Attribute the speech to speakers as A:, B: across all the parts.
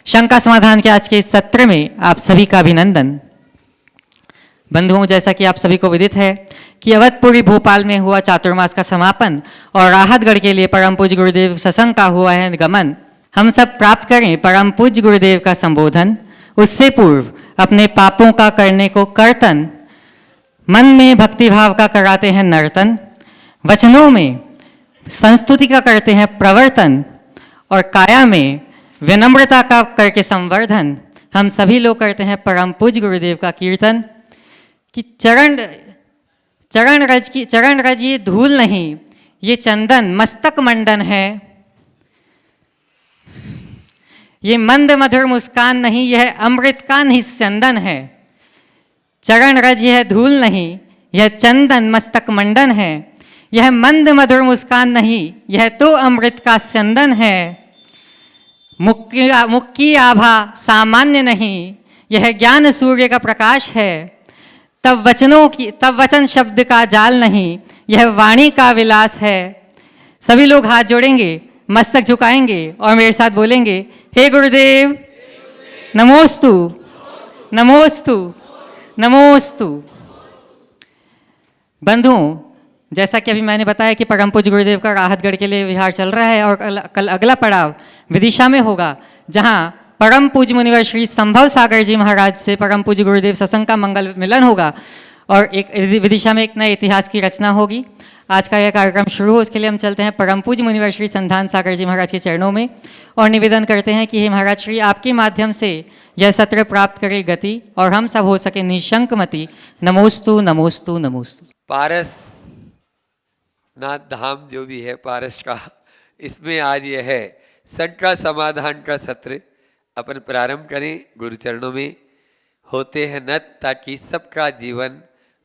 A: शंका समाधान के आज के इस सत्र में आप सभी का अभिनंदन। बंधुओं, जैसा कि आप सभी को विदित है कि अवधपुरी भोपाल में हुआ चातुर्मास का समापन और राहतगढ़ के लिए परम पूज्य गुरुदेव सत्संग का हुआ है गमन। हम सब प्राप्त करें परम पूज्य गुरुदेव का संबोधन। उससे पूर्व अपने पापों का करने को कर्तन, मन में भक्तिभाव का कराते हैं नर्तन, वचनों में संस्तुति का करते हैं प्रवर्तन और काया में विनम्रता का करके संवर्धन। हम सभी लोग करते हैं परम पूज्य गुरुदेव का कीर्तन कि चरण रज ये धूल नहीं, ये चंदन मस्तक मंडन है। ये मंद मधुर मुस्कान नहीं, यह अमृत का निस्यंदन है। चरण रज यह धूल नहीं, यह चंदन मस्तक मंडन है। यह मंद मधुर मुस्कान नहीं, यह तो अमृत का स्यंदन है। मुक्की आभा सामान्य नहीं, यह ज्ञान सूर्य का प्रकाश है। तब वचन शब्द का जाल नहीं, यह वाणी का विलास है। सभी लोग हाथ जोड़ेंगे, मस्तक झुकाएंगे और मेरे साथ बोलेंगे, हे गुरुदेव नमोस्तु नमोस्तु नमोस्तु। बंधुओं, जैसा कि अभी मैंने बताया कि परम पूज्य गुरुदेव का राहतगढ़ के लिए विहार चल रहा है और कल अगला पड़ाव विदिशा में होगा, जहां परम पूज्य मुनिवर श्री संभव सागर जी महाराज से परम पूज्य गुरुदेव सत्संग का मंगल मिलन होगा और एक विदिशा में एक नए इतिहास की रचना होगी। आज का यह कार्यक्रम शुरू हो, उसके लिए हम चलते हैं परम पूज्य मुनिवर श्री संधान सागर जी महाराज के चरणों में और निवेदन करते हैं कि हे महाराज श्री, आपके माध्यम से यह सत्र प्राप्त करे गति और हम सब हो सके निशंक मति। नमोस्तु नमोस्तु नमोस्तु।
B: पारस नाथ धाम जो भी है पारस का, इसमें आज यह है शंका समाधान का सत्र अपन प्रारंभ करें गुरुचरणों में। होते हैं नत ताकि सबका जीवन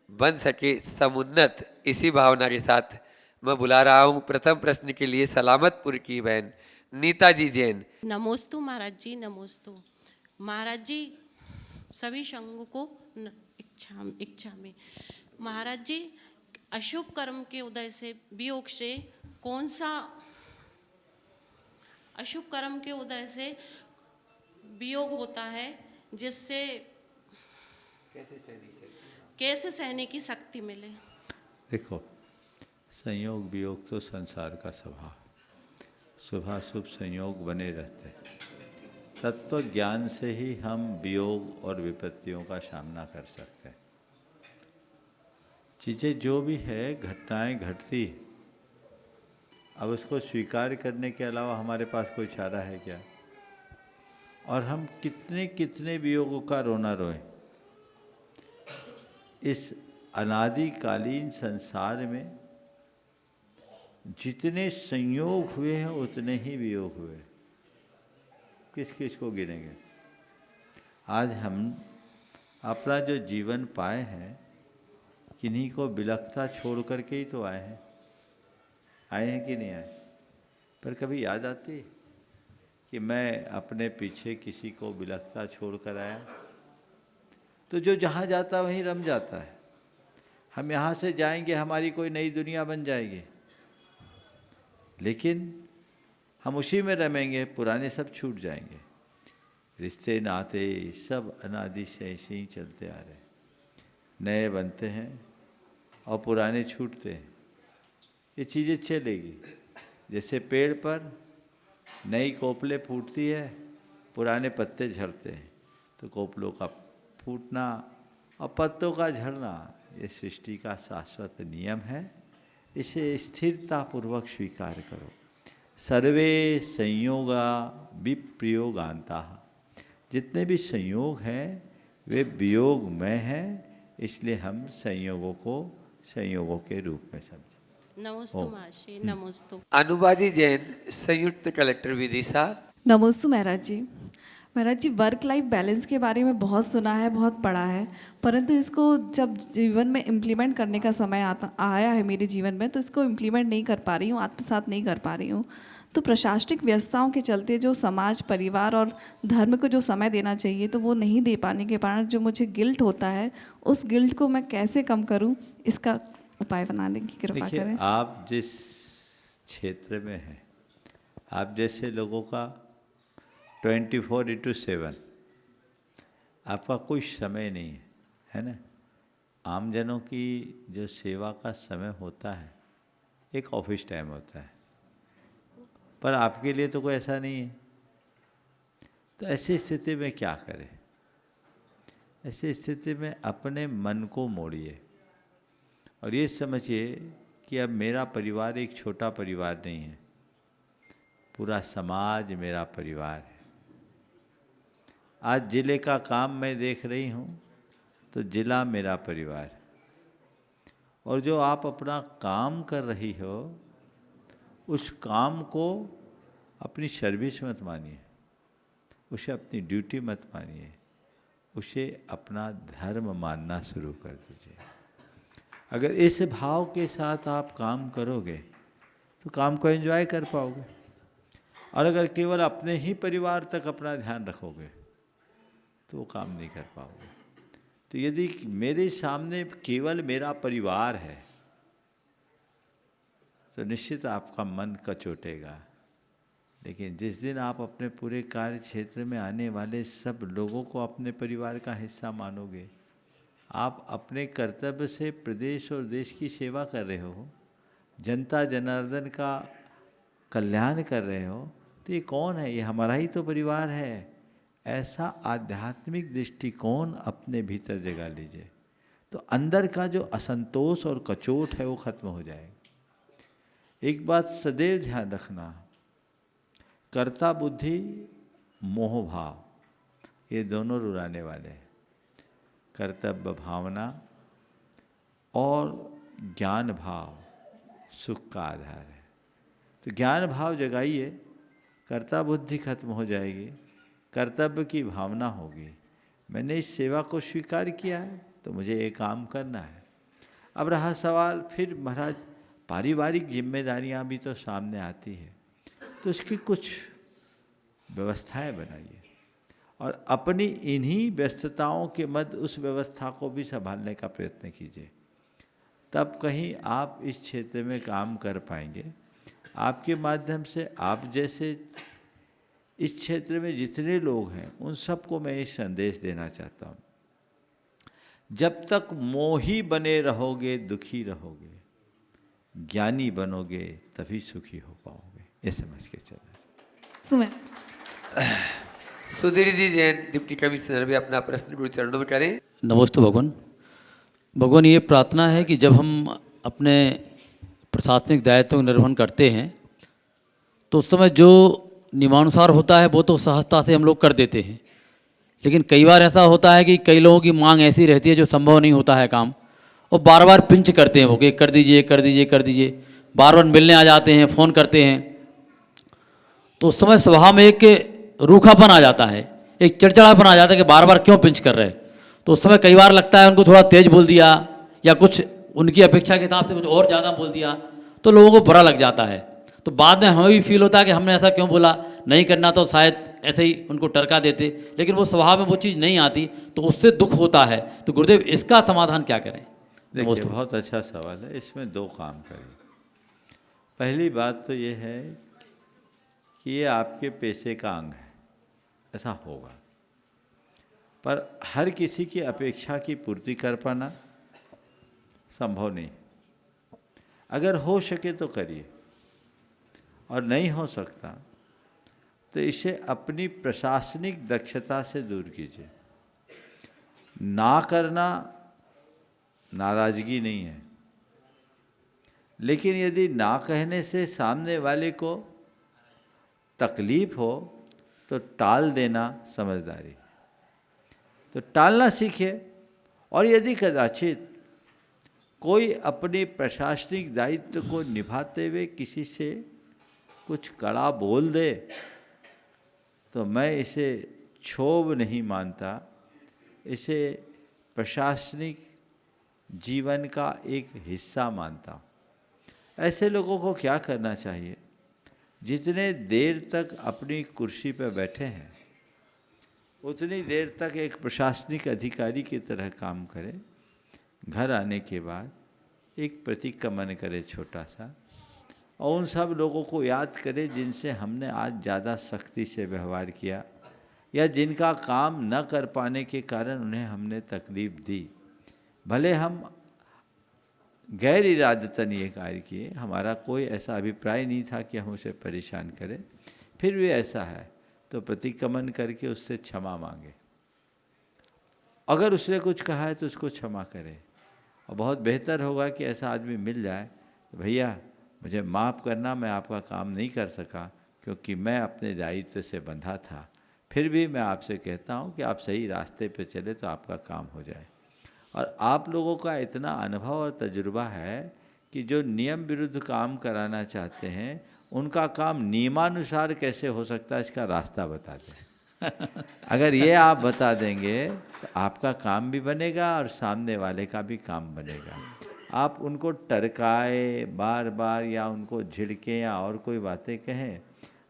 B: बन सके समुन्नत। इसी भावना के साथ मैं बुला रहा हूँ प्रथम प्रश्न के लिए सलामतपुर की बहन नीता जी जैन।
C: नमोस्तु महाराज जी, नमोस्तु महाराज जी। सभी संघों को इच्छा में महाराज जी, अशुभ कर्म के उदय से वियोग से कौन सा अशुभ कर्म के उदय से वियोग होता है, जिससे कैसे सहने की शक्ति मिले?
D: देखो, संयोग वियोग तो संसार का स्वभाव, शुभाशुभ संयोग बने रहते हैं। तत्व ज्ञान से ही हम वियोग और विपत्तियों का सामना कर सकते हैं। चीज़ें जो भी है, घटनाएं घटती, अब उसको स्वीकार करने के अलावा हमारे पास कोई चारा है क्या? और हम कितने कितने वियोगों का रोना रोएं। इस अनादिकालीन संसार में जितने संयोग हुए हैं उतने ही वियोग हुए। किस किस को गिनेंगे? आज हम अपना जो जीवन पाए हैं, किन्हीं को बिलखता छोड़ करके ही तो आए हैं कि नहीं आए? पर कभी याद आती कि मैं अपने पीछे किसी को बिलखता छोड़ कर आया? तो जो जहाँ जाता वहीं रम जाता है। हम यहाँ से जाएंगे, हमारी कोई नई दुनिया बन जाएगी, लेकिन हम उसी में रमेंगे, पुराने सब छूट जाएंगे। रिश्ते नाते सब अनादि से ऐसे ही चलते आ रहे हैं। नए बनते हैं और पुराने छूटते हैं। ये चीज़ें चलेगी। जैसे पेड़ पर नई कोपलें फूटती है, पुराने पत्ते झड़ते हैं, तो कोपलों का फूटना और पत्तों का झड़ना ये सृष्टि का शाश्वत नियम है। इसे स्थिरतापूर्वक स्वीकार करो। सर्वे संयोगा विप्रयोगांता। जितने भी संयोग हैं वे वियोगमय हैं, इसलिए हम संयोगों के रूप में समझें।
C: नमोस्तु महाशय, नमोस्तु।
B: अनुबाजी जैन संयुक्त कलेक्टर विदिशा।
E: नमोस्तु महाराज जी। महाराज जी, वर्क लाइफ बैलेंस के बारे में बहुत सुना है, बहुत पढ़ा है, परंतु इसको जब जीवन में इम्प्लीमेंट करने का समय आया है मेरे जीवन में, तो इसको इम्प्लीमेंट नहीं कर पा रही हूँ, आत्मसात नहीं कर पा रही हूँ। तो प्रशासनिक व्यवस्थाओं के चलते जो समाज, परिवार और धर्म को जो समय देना चाहिए, तो वो नहीं दे पाने के कारण जो मुझे गिल्ट होता है, उस गिल्ट को मैं कैसे कम करूँ, इसका उपाय बनाने की कृपा करें।
D: आप जिस क्षेत्र में हैं, आप जैसे लोगों का 24/7। आपका कोई समय नहीं है ना। आमजनों की जो सेवा का समय होता है एक ऑफिस टाइम होता है, पर आपके लिए तो कोई ऐसा नहीं है। तो ऐसी स्थिति में क्या करें? ऐसी स्थिति में अपने मन को मोड़िए और ये समझिए कि अब मेरा परिवार एक छोटा परिवार नहीं है, पूरा समाज मेरा परिवार है। आज जिले का काम मैं देख रही हूँ तो जिला मेरा परिवार है। और जो आप अपना काम कर रही हो उस काम को अपनी सर्विस मत मानिए, उसे अपनी ड्यूटी मत मानिए, उसे अपना धर्म मानना शुरू कर दीजिए। अगर इस भाव के साथ आप काम करोगे तो काम को एंजॉय कर पाओगे। और अगर केवल अपने ही परिवार तक अपना ध्यान रखोगे तो वो काम नहीं कर पाओगे। तो यदि मेरे सामने केवल मेरा परिवार है तो निश्चित आपका मन कचोटेगा। लेकिन जिस दिन आप अपने पूरे कार्य क्षेत्र में आने वाले सब लोगों को अपने परिवार का हिस्सा मानोगे, आप अपने कर्तव्य से प्रदेश और देश की सेवा कर रहे हो, जनता जनार्दन का कल्याण कर रहे हो, तो ये कौन है? ये हमारा ही तो परिवार है। ऐसा आध्यात्मिक दृष्टिकोण अपने भीतर जगा लीजिए तो अंदर का जो असंतोष और कचोट है वो खत्म हो जाएगा। एक बात सदैव ध्यान रखना, कर्ता बुद्धि मोह भाव ये दोनों रुलाने वाले हैं। कर्तव्य भावना और ज्ञान भाव सुख का आधार है। तो ज्ञान भाव जगाइए, कर्ता बुद्धि खत्म हो जाएगी, कर्तव्य की भावना होगी। मैंने इस सेवा को स्वीकार किया है तो मुझे ये काम करना है। अब रहा सवाल फिर महाराज पारिवारिक जिम्मेदारियां भी तो सामने आती है, तो उसकी कुछ व्यवस्थाएं बनाइए और अपनी इन्हीं व्यस्तताओं के मध्य उस व्यवस्था को भी संभालने का प्रयत्न कीजिए। तब कहीं आप इस क्षेत्र में काम कर पाएंगे। आपके माध्यम से आप जैसे इस क्षेत्र में जितने लोग हैं उन सबको मैं ये संदेश देना चाहता हूँ, जब तक मोही बने रहोगे दुखी रहोगे, ज्ञानी बनोगे तभी सुखी हो पाओगे। ये समझ के चलना।
E: सुमेर
B: सुधीर जी जैन डिप्टी कमिश्नर भी अपना प्रश्न गुरु चरणों में करें।
F: नमस्ते भगवान। भगवान, ये प्रार्थना है कि जब हम अपने प्रशासनिक दायित्व का निर्वहन करते हैं तो उस समय जो नियमानुसार होता है वो तो सहजता से हम लोग कर देते हैं, लेकिन कई बार ऐसा होता है कि कई लोगों की मांग ऐसी रहती है जो संभव नहीं होता है काम, और बार बार पिंच करते हैं वो कि कर दीजिए कर दीजिए कर दीजिए, बार बार मिलने आ जाते हैं, फ़ोन करते हैं। तो उस समय स्वभाव में एक रूखापन आ जाता है, एक चिड़चिड़ापन आ जाता है कि बार बार क्यों पिंच कर रहे हैं। तो उस समय कई बार लगता है उनको थोड़ा तेज बोल दिया या कुछ उनकी अपेक्षा के हिसाब से कुछ और ज़्यादा बोल दिया तो लोगों को बुरा लग जाता है। तो बाद में हमें भी फील होता है कि हमने ऐसा क्यों बोला, नहीं करना तो शायद ऐसे ही उनको टरका देते, लेकिन वो स्वभाव में वो चीज़ नहीं आती तो उससे दुख होता है। तो गुरुदेव इसका समाधान क्या करें?
D: देखिए, बहुत अच्छा सवाल है। इसमें दो काम करें। पहली बात तो ये है कि ये आपके पेशे का अंग है, ऐसा होगा, पर हर किसी की अपेक्षा की पूर्ति कर पाना संभव नहीं। अगर हो सके तो करिए, और नहीं हो सकता तो इसे अपनी प्रशासनिक दक्षता से दूर कीजिए। ना करना नाराजगी नहीं है, लेकिन यदि ना कहने से सामने वाले को तकलीफ हो तो टाल देना समझदारी। तो टालना सीखिए। और यदि कदाचित कोई अपने प्रशासनिक दायित्व को निभाते हुए किसी से कुछ कड़ा बोल दे तो मैं इसे क्षोभ नहीं मानता, इसे प्रशासनिक जीवन का एक हिस्सा मानता हूँ। ऐसे लोगों को क्या करना चाहिए, जितने देर तक अपनी कुर्सी पर बैठे हैं उतनी देर तक एक प्रशासनिक अधिकारी की तरह काम करें। घर आने के बाद एक प्रतीक का मन करे छोटा सा, और उन सब लोगों को याद करें जिनसे हमने आज ज़्यादा सख्ती से व्यवहार किया, या जिनका काम न कर पाने के कारण उन्हें हमने तकलीफ दी, भले हम गैर इरादतन ये कार्य किए, हमारा कोई ऐसा अभिप्राय नहीं था कि हम उसे परेशान करें, फिर भी ऐसा है तो प्रतिक्रमण करके उससे क्षमा मांगे। अगर उसने कुछ कहा है तो उसको क्षमा करें। और बहुत बेहतर होगा कि ऐसा आदमी मिल जाए, भैया मुझे माफ़ करना, मैं आपका काम नहीं कर सका क्योंकि मैं अपने दायित्व से बंधा था, फिर भी मैं आपसे कहता हूँ कि आप सही रास्ते पे चले तो आपका काम हो जाए। और आप लोगों का इतना अनुभव और तजुर्बा है कि जो नियम विरुद्ध काम कराना चाहते हैं उनका काम नियमानुसार कैसे हो सकता है इसका रास्ता बता दें। अगर ये आप बता देंगे तो आपका काम भी बनेगा और सामने वाले का भी काम बनेगा। आप उनको टरकाए बार बार या उनको झिड़कें या और कोई बातें कहें,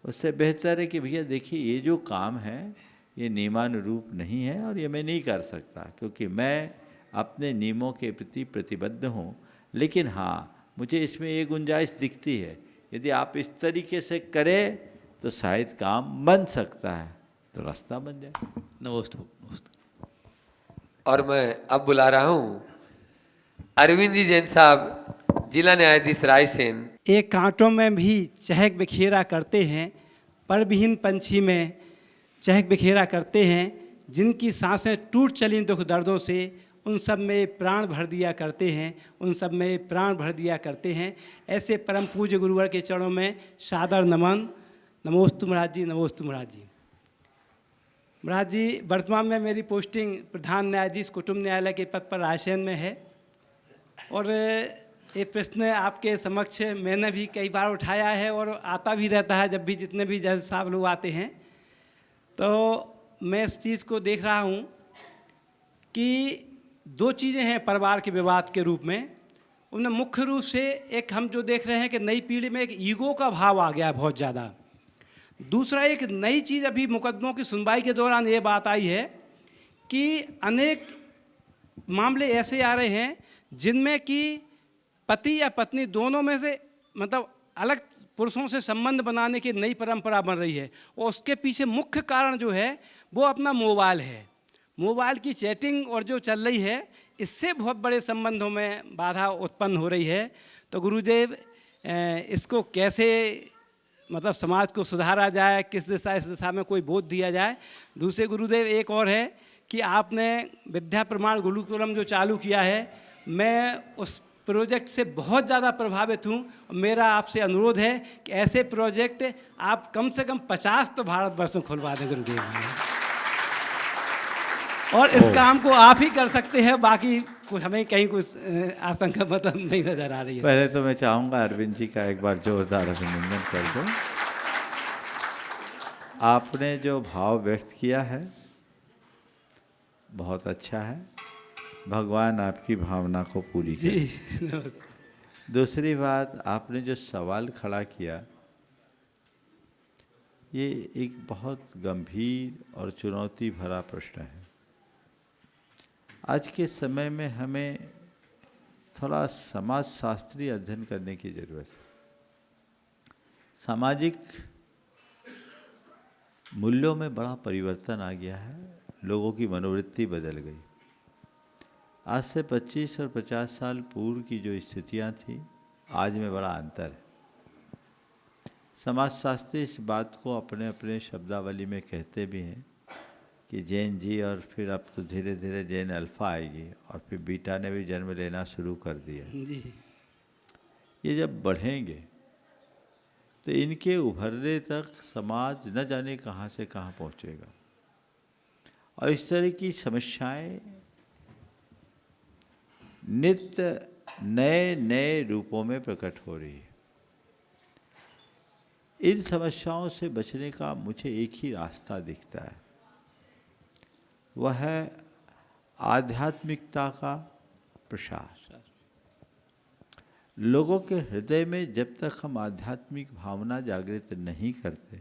D: उससे बेहतर है कि भैया देखिए ये जो काम है ये नियमानुरूप नहीं है और ये मैं नहीं कर सकता क्योंकि मैं अपने नियमों के प्रति प्रतिबद्ध हूँ, लेकिन हाँ मुझे इसमें ये गुंजाइश दिखती है, यदि आप इस तरीके से करें तो शायद काम बन सकता है, तो रास्ता बन जाए।
F: नमस्ते।
B: और मैं अब बुला रहा हूँ अरविंद जी जैन साहब, जिला न्यायाधीश रायसेन।
G: एक कांटों में भी चहक बिखेरा करते हैं, पर विहीन पंछी में चहक बिखेरा करते हैं, जिनकी सांसें टूट चली दुख दर्दों से, उन सब में प्राण भर दिया करते हैं, उन सब में प्राण भर दिया करते हैं। ऐसे परम पूज्य गुरुवर के चरणों में सादर नमन। नमोस्तु महाराज जी, नमोस्तु महाराज जी। महाराज जी, वर्तमान में मेरी पोस्टिंग प्रधान न्यायाधीश कुटुंब न्यायालय के पद पर रायसेन में है और ये प्रश्न आपके समक्ष मैंने भी कई बार उठाया है और आता भी रहता है जब भी जितने भी जज साहब लोग आते हैं, तो मैं इस चीज़ को देख रहा हूँ कि दो चीज़ें हैं परिवार के विवाद के रूप में। उनमें मुख्य रूप से एक हम जो देख रहे हैं कि नई पीढ़ी में एक ईगो का भाव आ गया है बहुत ज़्यादा। दूसरा एक नई चीज़ अभी मुकदमों की सुनवाई के दौरान ये बात आई है कि अनेक मामले ऐसे आ रहे हैं जिनमें कि पति या पत्नी दोनों में से मतलब अलग पुरुषों से संबंध बनाने की नई परंपरा बन रही है और उसके पीछे मुख्य कारण जो है वो अपना मोबाइल है। मोबाइल की चैटिंग और जो चल रही है इससे बहुत बड़े संबंधों में बाधा उत्पन्न हो रही है। तो गुरुदेव इसको कैसे मतलब समाज को सुधारा जाए, किस दिशा इस दिशा में कोई बोध दिया जाए। दूसरे गुरुदेव एक और है कि आपने विद्या प्रमाण गुरुकुलम जो चालू किया है, मैं उस प्रोजेक्ट से बहुत ज़्यादा प्रभावित हूँ। मेरा आपसे अनुरोध है कि ऐसे प्रोजेक्ट आप कम से कम 50 तो भारतवर्ष में खुलवा दें गुरुदेव। और इस काम को आप ही कर सकते हैं, बाकी कुछ हमें कहीं कुछ आशंका मतलब नहीं नजर आ रही है।
D: पहले तो मैं चाहूँगा अरविंद जी का एक बार जोरदार अभिनंदन कर दो। आपने जो भाव व्यक्त किया है बहुत अच्छा है, भगवान आपकी भावना को पूरी करे।
G: जी नमस्ते।
D: दूसरी बात, आपने जो सवाल खड़ा किया ये एक बहुत गंभीर और चुनौती भरा प्रश्न है। आज के समय में हमें थोड़ा समाज शास्त्रीय अध्ययन करने की ज़रूरत है। सामाजिक मूल्यों में बड़ा परिवर्तन आ गया है, लोगों की मनोवृत्ति बदल गई। आज से 25 और 50 साल पूर्व की जो स्थितियां थी, आज में बड़ा अंतर है। समाजशास्त्री इस बात को अपने अपने शब्दावली में कहते भी हैं कि जैन जी और फिर अब तो धीरे धीरे जैन अल्फा आएगी और फिर बीटा ने भी जन्म लेना शुरू कर दिया।
G: जी
D: ये जब बढ़ेंगे तो इनके उभरने तक समाज न जाने कहाँ से कहाँ पहुँचेगा और इस तरह की समस्याएं नित्य नए नए रूपों में प्रकट हो रही है। इन समस्याओं से बचने का मुझे एक ही रास्ता दिखता है, वह है आध्यात्मिकता का प्रसार। लोगों के हृदय में जब तक हम आध्यात्मिक भावना जागृत नहीं करते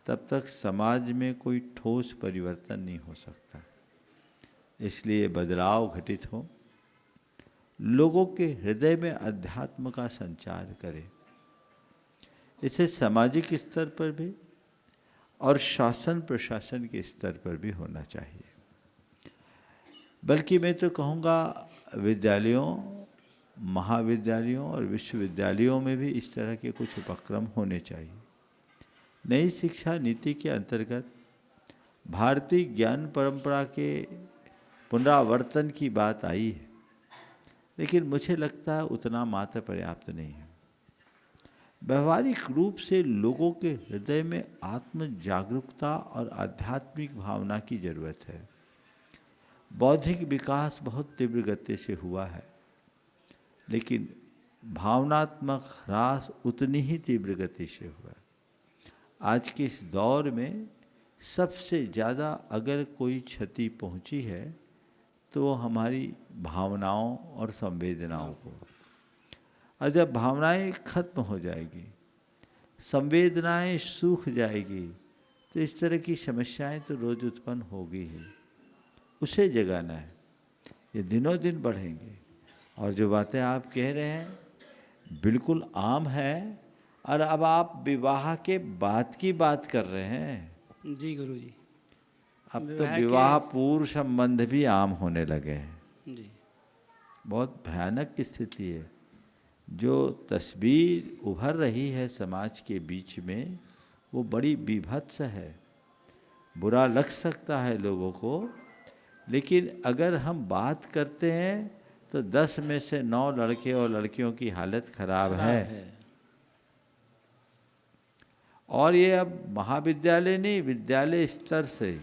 D: तब तक समाज में कोई ठोस परिवर्तन नहीं हो सकता। इसलिए बदलाव घटित हो, लोगों के हृदय में अध्यात्म का संचार करें। इसे सामाजिक स्तर पर भी और शासन प्रशासन के स्तर पर भी होना चाहिए। बल्कि मैं तो कहूँगा विद्यालयों, महाविद्यालयों और विश्वविद्यालयों में भी इस तरह के कुछ उपक्रम होने चाहिए। नई शिक्षा नीति के अंतर्गत भारतीय ज्ञान परंपरा के पुनरावर्तन की बात आई है, लेकिन मुझे लगता है उतना मात्र पर्याप्त नहीं है। व्यवहारिक रूप से लोगों के हृदय में आत्म जागरूकता और आध्यात्मिक भावना की जरूरत है। बौद्धिक विकास बहुत तीव्र गति से हुआ है, लेकिन भावनात्मक ह्रास उतनी ही तीव्र गति से हुआ है। आज के इस दौर में सबसे ज़्यादा अगर कोई क्षति पहुंची है तो वो हमारी भावनाओं और संवेदनाओं को। और जब भावनाएं खत्म हो जाएगी, संवेदनाएं सूख जाएगी, तो इस तरह की समस्याएं तो रोज उत्पन्न होगी ही। उसे जगाना है, ये दिनों दिन बढ़ेंगे। और जो बातें आप कह रहे हैं बिल्कुल आम है। और अब आप विवाह के बाद की बात कर रहे हैं।
G: जी गुरुजी।
D: अब तो विवाह पूर्व संबंध भी आम होने लगे हैं।
G: जी।
D: बहुत भयानक स्थिति है। जो तस्वीर उभर रही है समाज के बीच में, वो बड़ी विभत्स है। बुरा लग सकता है लोगों को, लेकिन अगर हम बात करते हैं तो 10 में से 9 लड़के और लड़कियों की हालत खराब है। और ये अब महाविद्यालय नहीं, विद्यालय स्तर से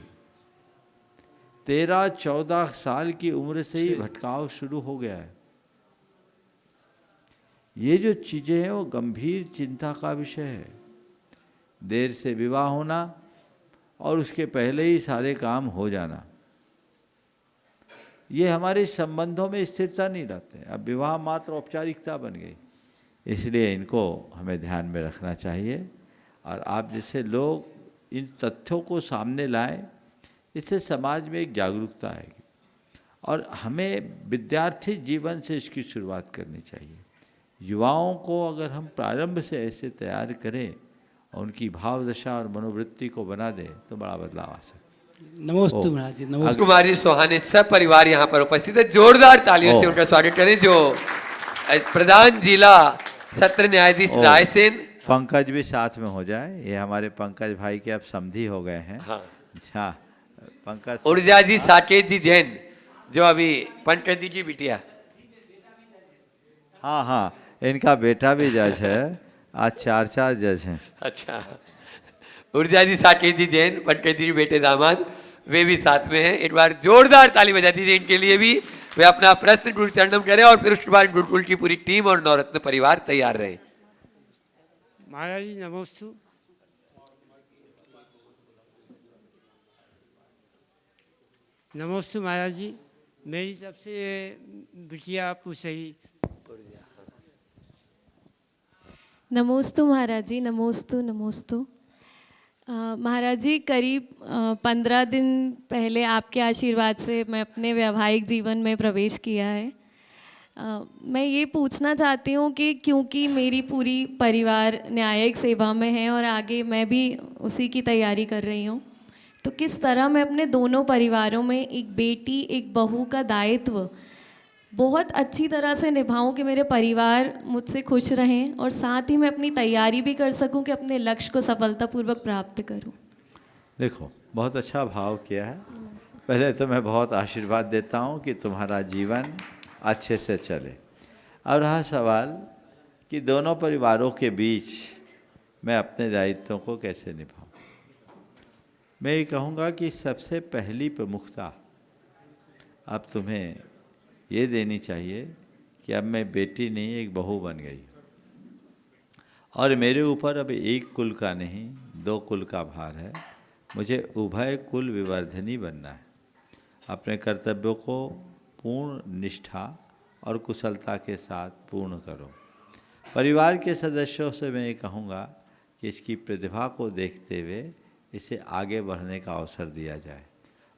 D: 13-14 साल की उम्र से ही भटकाव शुरू हो गया है। ये जो चीज़ें हैं वो गंभीर चिंता का विषय है। देर से विवाह होना और उसके पहले ही सारे काम हो जाना, ये हमारे संबंधों में स्थिरता नहीं लाते। अब विवाह मात्र औपचारिकता बन गई, इसलिए इनको हमें ध्यान में रखना चाहिए। और आप जैसे लोग इन तथ्यों को सामने लाएं, इससे समाज में एक जागरूकता आएगी। और हमें विद्यार्थी जीवन से इसकी शुरुआत करनी चाहिए। युवाओं को अगर हम प्रारंभ से ऐसे तैयार करें और उनकी भाव दशा और मनोवृत्ति को बना दें तो बड़ा बदलाव आ सकता है।
G: नमस्ते महाराज जी। नमस्ते।
B: कुमारी सुहाने सब परिवार यहाँ पर उपस्थित है। जोरदार तालियों से उनका स्वागत करें। जो प्रधान जिला सत्र न्यायाधीश रायसेन,
D: पंकज भी साथ में हो जाए। ये हमारे पंकज भाई के अब समधी हो गए हैं। हाँ, पंकज।
B: ऊर्जा जी, साकेत जी जैन, जो अभी पंकज जी की बिटिया।
D: हाँ हाँ, इनका बेटा भी जज है। आज 4 जज हैं।
B: अच्छा, ऊर्जा जी, साकेत जी जैन, पंकज जी बेटे दामाद, वे भी साथ में हैं। एक बार जोरदार ताली बजा दीजिए इनके लिए भी। वे अपना प्रश्न गुरु चरणम करें और फिर उसके बाद गुरुकुल की पूरी टीम और नवरत्न परिवार तैयार रहे।
H: महाराज जी नमोस्तु। नमोस्तु महाराज जी। मेरी तरफ से बिटिया पूछी।
I: नमोस्तु महाराज जी। नमोस्तु नमोस्तु। महाराज जी, करीब 15 दिन पहले आपके आशीर्वाद से मैं अपने वैवाहिक जीवन में प्रवेश किया है। मैं ये पूछना चाहती हूँ कि क्योंकि मेरी पूरी परिवार न्यायिक सेवा में है और आगे मैं भी उसी की तैयारी कर रही हूँ, तो किस तरह मैं अपने दोनों परिवारों में एक बेटी एक बहू का दायित्व बहुत अच्छी तरह से निभाऊं कि मेरे परिवार मुझसे खुश रहें और साथ ही मैं अपनी तैयारी भी कर सकूं कि अपने लक्ष्य को सफलतापूर्वक प्राप्त करूं।
D: देखो, बहुत अच्छा भाव किया है। पहले तो मैं बहुत आशीर्वाद देता हूँ कि तुम्हारा जीवन अच्छे से चले। अब रहा सवाल कि दोनों परिवारों के बीच मैं अपने दायित्वों को कैसे निभाऊं। मैं ये कहूँगा कि सबसे पहली प्रमुखता अब तुम्हें ये देनी चाहिए कि अब मैं बेटी नहीं एक बहू बन गई और मेरे ऊपर अब एक कुल का नहीं 2 कुल का भार है। मुझे उभय कुल विवर्धनी बनना है। अपने कर्तव्यों को पूर्ण निष्ठा और कुशलता के साथ पूर्ण करो। परिवार के सदस्यों से मैं ये कहूँगा कि इसकी प्रतिभा को देखते हुए इसे आगे बढ़ने का अवसर दिया जाए।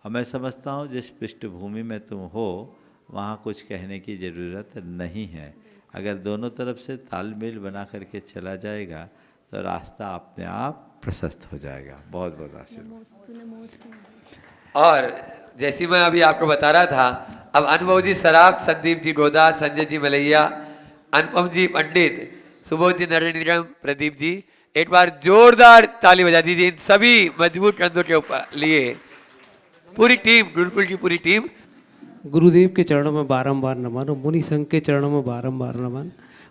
D: और मैं समझता हूँ जिस पृष्ठभूमि में तुम हो वहाँ कुछ कहने की ज़रूरत नहीं है। अगर दोनों तरफ से तालमेल बना करके चला जाएगा तो रास्ता अपने आप प्रशस्त हो जाएगा। बहुत बहुत आशीर्वाद।
B: और जैसी मैं अभी आपको बता रहा था, अब अनुभव जी सराफ, संदीप जी गोदा, संजय जी मलैया, अनुपम जी पंडित, सुबोध जी नरेंद्रम, प्रदीप जी, एक बार जोरदार ताली बजा दीजिए इन सभी मजबूत कंधों के ऊपर लिए। पूरी टीम, गुरुकुल की पूरी टीम।
J: गुरुदेव के चरणों में बारंबार नमन और मुनि संघ के चरणों में बारंबार नमन।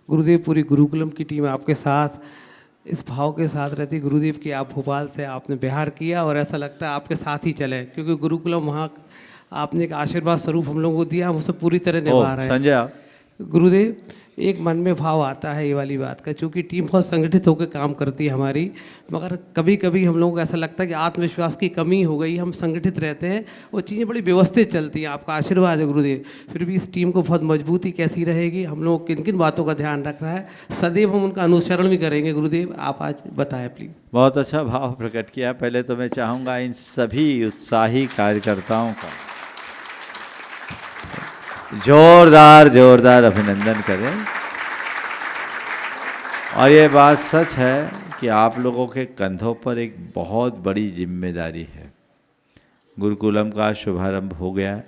J: गुरुदेव, पूरी गुरुकुलम की टीम आपके साथ इस भाव के साथ रहती। गुरुदेव की आप भोपाल से आपने बिहार किया और ऐसा लगता है आपके साथ ही चले, क्योंकि गुरुकुलम वहाँ आपने एक आशीर्वाद स्वरूप हम लोगों को दिया, हम उसे पूरी तरह निभा रहे हैं।
D: संजय,
J: गुरुदेव, एक मन में भाव आता है ये वाली बात का, चूँकि टीम बहुत संगठित होकर काम करती है हमारी, मगर कभी कभी हम लोगों को ऐसा लगता है कि आत्मविश्वास की कमी हो गई। हम संगठित रहते हैं, वो चीज़ें बड़ी व्यवस्थित चलती हैं। आपका आशीर्वाद है गुरुदेव। फिर भी इस टीम को बहुत मजबूती कैसी रहेगी, हम लोग किन किन बातों का ध्यान रखना है, सदैव हम उनका अनुसरण भी करेंगे। गुरुदेव, आप आज बताएं प्लीज़।
D: बहुत अच्छा भाव प्रकट किया। पहले तो मैं चाहूँगा इन सभी उत्साही कार्यकर्ताओं का जोरदार अभिनंदन करें। और ये बात सच है कि आप लोगों के कंधों पर एक बहुत बड़ी जिम्मेदारी है। गुरुकुलम का शुभारंभ हो गया,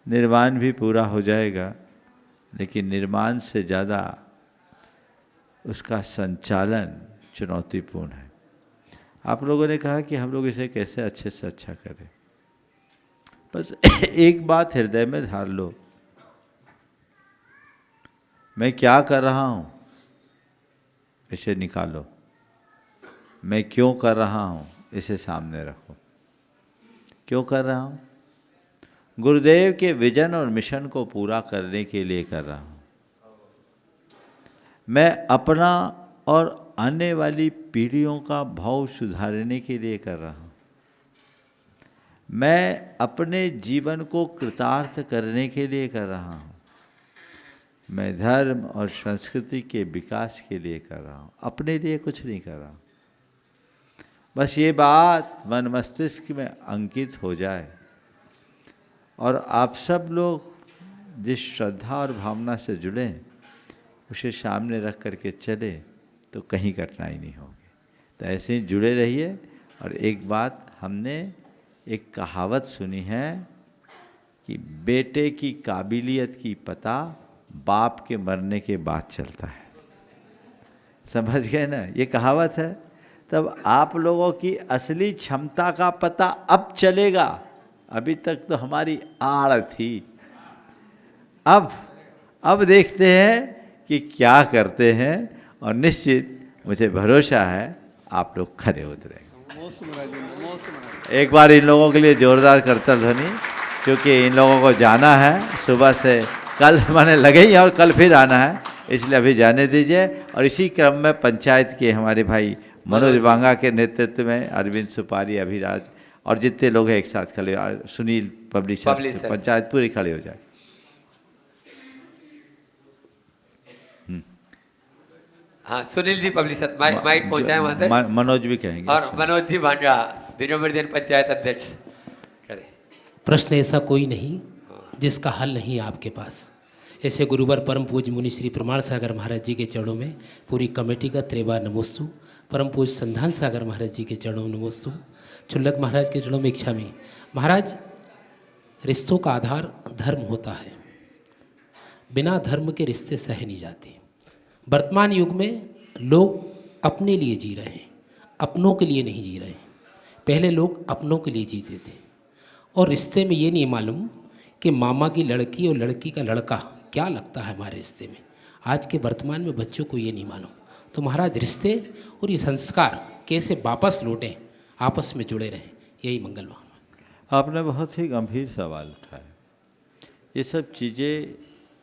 D: निर्माण भी पूरा हो जाएगा, लेकिन निर्माण से ज़्यादा उसका संचालन चुनौतीपूर्ण है। आप लोगों ने कहा कि हम लोग इसे कैसे अच्छे से अच्छा करें। बस एक बात हृदय में धार लो, मैं क्या कर रहा हूँ इसे निकालो, मैं क्यों कर रहा हूँ इसे सामने रखो। क्यों कर रहा हूँ? गुरुदेव के विजन और मिशन को पूरा करने के लिए कर रहा हूँ। मैं अपना और आने वाली पीढ़ियों का भाव सुधारने के लिए कर रहा हूँ। मैं अपने जीवन को कृतार्थ करने के लिए कर रहा हूँ। मैं धर्म और संस्कृति के विकास के लिए कर रहा हूँ, अपने लिए कुछ नहीं कर रहा। बस ये बात मन मस्तिष्क में अंकित हो जाए और आप सब लोग जिस श्रद्धा और भावना से जुड़े उसे सामने रख करके चले तो कहीं कठिनाई नहीं होगी। तो ऐसे ही जुड़े रहिए। और एक बात हमने एक कहावत सुनी है कि बेटे की काबिलियत की पता बाप के मरने के बाद चलता है। समझ गए ना, ये कहावत है। तब आप लोगों की असली क्षमता का पता अब चलेगा, अभी तक तो हमारी आड़ थी। अब देखते हैं कि क्या करते हैं, और निश्चित मुझे भरोसा है आप लोग खरे उतरेंगे। एक बार इन लोगों के लिए जोरदार करतल ध्वनि, क्योंकि इन लोगों को जाना है सुबह से, कल माने लगे ही और कल फिर आना है, इसलिए अभी जाने दीजिए। और इसी क्रम में पंचायत के हमारे भाई मनोज बांगा के नेतृत्व में अरविंद सुपारी, अभिराज और जितने लोग हैं एक साथ खड़े, सुनील पब्लिशर, पंचायत पूरी खड़े हो जाए।
B: हाँ, सुनील जी पब्लिशर माइक पहुंचाए वहां तक।
D: मनोज भी कहेंगे।
B: और मनोज जी भांडा, विनोवर्धन पंचायत अध्यक्ष।
K: प्रश्न ऐसा कोई नहीं जिसका हल नहीं है आपके पास। ऐसे गुरुवर परम पूज्य मुनि श्री प्रमाण सागर महाराज जी के चरणों में पूरी कमेटी का त्रिवार नमोस्तु, परम पूज्य संधान सागर महाराज जी के चरणों में नमोस्तु, चुल्लक महाराज के चरणों में इच्छा में। महाराज, रिश्तों का आधार धर्म होता है, बिना धर्म के रिश्ते सहे नहीं जाते। वर्तमान युग में लोग अपने लिए जी रहे हैं, अपनों के लिए नहीं जी रहे हैं। पहले लोग अपनों के लिए जीते थे, और रिश्ते में ये नहीं मालूम कि मामा की लड़की और लड़की का लड़का क्या लगता है हमारे रिश्ते में। आज के वर्तमान में बच्चों को ये नहीं मालूम। तो महाराज, रिश्ते और ये संस्कार कैसे वापस लौटें, आपस में जुड़े रहें, यही मंगलवार।
D: आपने बहुत ही गंभीर सवाल उठाया। ये सब चीज़ें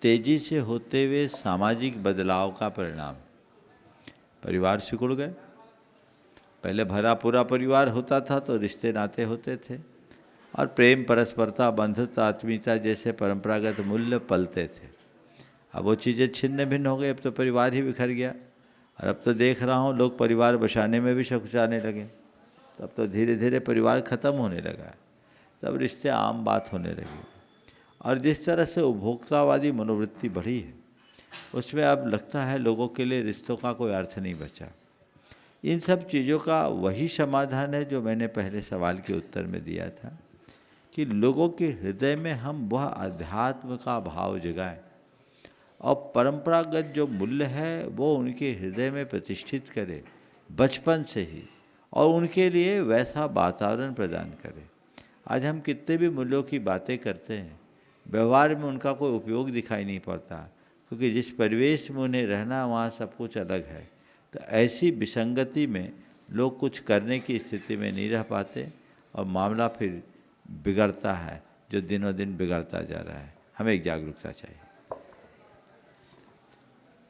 D: तेज़ी से होते हुए सामाजिक बदलाव का परिणाम। परिवार सिकुड़ गए। पहले भरा पूरा परिवार होता था तो रिश्ते नाते होते थे, और प्रेम, परस्परता, बंधुत्व, आत्मीयता जैसे परंपरागत मूल्य पलते थे। अब वो चीज़ें छिन्न भिन्न हो गई। अब तो परिवार ही बिखर गया। और अब तो देख रहा हूँ लोग परिवार बसाने में भी शकुचाने लगे। तो अब तो धीरे धीरे परिवार ख़त्म होने लगा है। तब रिश्ते आम बात होने लगी। और जिस तरह से उपभोक्तावादी मनोवृत्ति बढ़ी है, उसमें अब लगता है लोगों के लिए रिश्तों का कोई अर्थ नहीं बचा। इन सब चीज़ों का वही समाधान है जो मैंने पहले सवाल के उत्तर में दिया था कि लोगों के हृदय में हम वह अध्यात्म का भाव जगाएं और परंपरागत जो मूल्य है वो उनके हृदय में प्रतिष्ठित करें बचपन से ही, और उनके लिए वैसा वातावरण प्रदान करें। आज हम कितने भी मूल्यों की बातें करते हैं, व्यवहार में उनका कोई उपयोग दिखाई नहीं पड़ता, क्योंकि जिस परिवेश में उन्हें रहना वहाँ सब कुछ अलग है। तो ऐसी विसंगति में लोग कुछ करने की स्थिति में नहीं रह पाते और मामला फिर बिगड़ता है, जो दिनों दिन बिगड़ता जा रहा है। हमें एक जागरूकता चाहिए।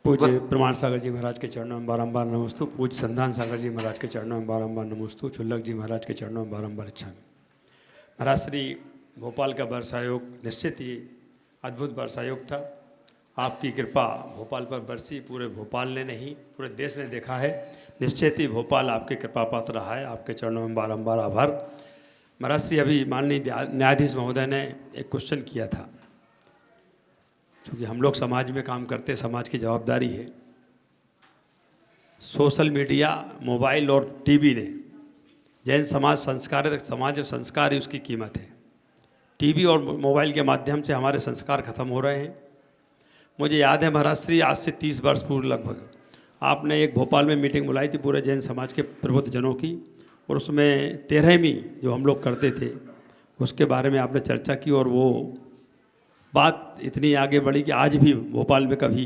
L: पूज्य प्रमाण सागर जी महाराज के चरणों में बारंबार नमस्तु। पूज्य संधान सागर जी महाराज के चरणों में बारंबार नमस्तु। चुल्लक जी महाराज के चरणों में बारंबार इच्छा में। महाराज श्री भोपाल का वर्षायोग निश्चित ही अद्भुत वर्षायोग था। आपकी कृपा भोपाल पर बरसी, पूरे भोपाल ने नहीं पूरे देश ने देखा है। निश्चित ही भोपाल आपके कृपा पात्र रहा है। आपके चरणों में बारंबार आभार। महाराज श्री अभी माननीय न्यायाधीश महोदय ने एक क्वेश्चन किया था, क्योंकि हम लोग समाज में काम करते, समाज की जवाबदारी है। सोशल मीडिया, मोबाइल और टीवी ने जैन समाज संस्कार है, समाज संस्कार ही उसकी कीमत है। टीवी और मोबाइल के माध्यम से हमारे संस्कार खत्म हो रहे हैं। मुझे याद है महाराज श्री आज से 30 वर्ष पूर्व लगभग आपने एक भोपाल में मीटिंग बुलाई थी पूरे जैन समाज के प्रबुद्ध जनों की, और उसमें 13वीं जो हम लोग करते थे उसके बारे में आपने चर्चा की, और वो बात इतनी आगे बढ़ी कि आज भी भोपाल में कभी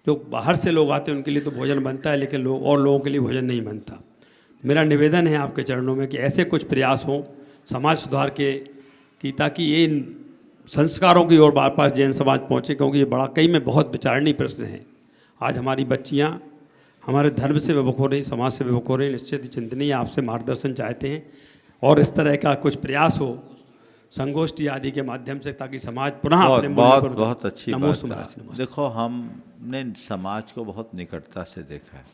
L: जो बाहर से लोग आते हैं उनके लिए तो भोजन बनता है, लेकिन लोगों के लिए भोजन नहीं बनता। मेरा निवेदन है आपके चरणों में कि ऐसे कुछ प्रयास हों समाज सुधार के, कि ताकि ये संस्कारों की ओर बार बार जैन समाज पहुँचे, क्योंकि ये बड़ा कई में बहुत विचारणीय प्रश्न है। आज हमारी बच्चियाँ हमारे धर्म से विमुख हो रही, समाज से विमुख हो रही। निश्चित ही चिंतनीय, आपसे मार्गदर्शन चाहते हैं और इस तरह का कुछ प्रयास हो संगोष्ठी आदि के माध्यम से, ताकि समाज पुनः अपने मूल्यों पर।
D: बहुत अच्छी बात है। देखो, हमने समाज को बहुत निकटता से देखा है।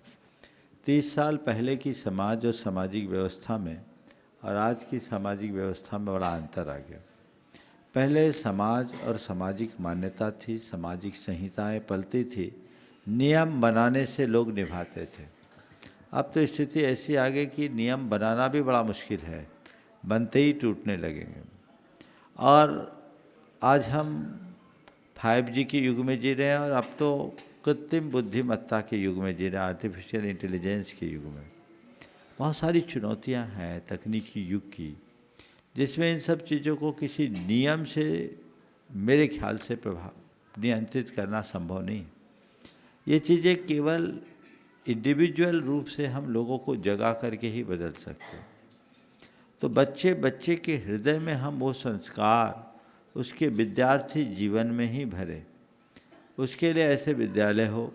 D: 30 साल पहले की समाज और सामाजिक व्यवस्था में और आज की सामाजिक व्यवस्था में बड़ा अंतर आ गया। पहले समाज और सामाजिक मान्यता थी, सामाजिक संहिताएं पलती थी, नियम बनाने से लोग निभाते थे। अब तो स्थिति ऐसी आ गई कि नियम बनाना भी बड़ा मुश्किल है, बनते ही टूटने लगेंगे। और आज हम 5G के युग में जी रहे हैं, और अब तो कृत्रिम बुद्धिमत्ता के युग में जी रहे हैं, आर्टिफिशियल इंटेलिजेंस के युग में। बहुत सारी चुनौतियां हैं तकनीकी युग की, जिसमें इन सब चीज़ों को किसी नियम से मेरे ख्याल से नियंत्रित करना संभव नहीं है। ये चीज़ें केवल इंडिविजुअल रूप से हम लोगों को जगा करके ही बदल सकते हैं। तो बच्चे के हृदय में हम वो संस्कार उसके विद्यार्थी जीवन में ही भरे। उसके लिए ऐसे विद्यालय हो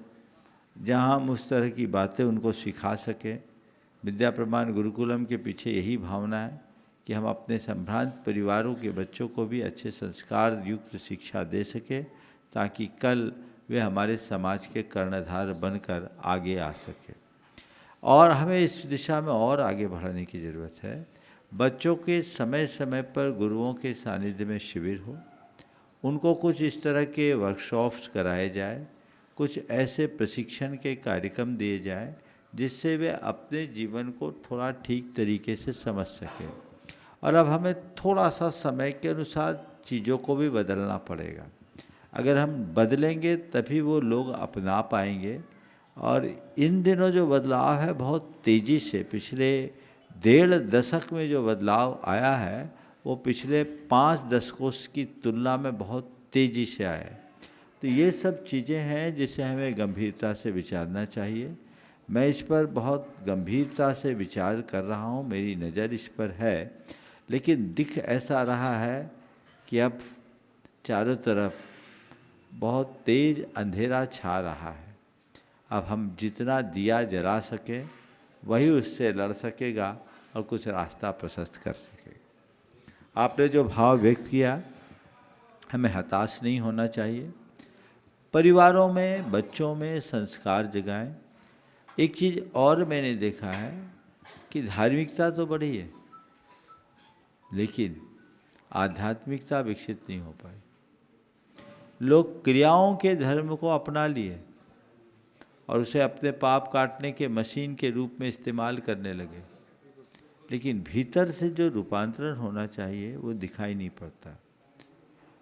D: जहाँ हम उस तरह की बातें उनको सिखा सकें। विद्या प्रमाण गुरुकुलम के पीछे यही भावना है कि हम अपने संभ्रांत परिवारों के बच्चों को भी अच्छे संस्कार युक्त शिक्षा दे सकें, ताकि कल वे हमारे समाज के कर्णधार बनकर आगे आ सके। और हमें इस दिशा में और आगे बढ़ाने की ज़रूरत है। बच्चों के समय समय पर गुरुओं के सानिध्य में शिविर हो, उनको कुछ इस तरह के वर्कशॉप्स कराए जाए, कुछ ऐसे प्रशिक्षण के कार्यक्रम दिए जाए जिससे वे अपने जीवन को थोड़ा ठीक तरीके से समझ सकें। और अब हमें थोड़ा सा समय के अनुसार चीज़ों को भी बदलना पड़ेगा। अगर हम बदलेंगे तभी वो लोग अपना पाएंगे। और इन दिनों जो बदलाव है बहुत तेज़ी से, पिछले 1.5 दशक में जो बदलाव आया है वो पिछले 5 दशकों की तुलना में बहुत तेज़ी से आया है। तो ये सब चीज़ें हैं जिसे हमें गंभीरता से विचारना चाहिए। मैं इस पर बहुत गंभीरता से विचार कर रहा हूँ, मेरी नज़र इस पर है, लेकिन दिख ऐसा रहा है कि अब चारों तरफ बहुत तेज़ अंधेरा छा रहा है। अब हम जितना दिया जला सकें वही उससे लड़ सकेगा और कुछ रास्ता प्रशस्त कर सकेगा। आपने जो भाव व्यक्त किया, हमें हताश नहीं होना चाहिए। परिवारों में, बच्चों में संस्कार जगाएं। एक चीज़ और मैंने देखा है कि धार्मिकता तो बढ़ी है, लेकिन आध्यात्मिकता विकसित नहीं हो पाई। लोग क्रियाओं के धर्म को अपना लिए और उसे अपने पाप काटने के मशीन के रूप में इस्तेमाल करने लगे, लेकिन भीतर से जो रूपांतरण होना चाहिए वो दिखाई नहीं पड़ता।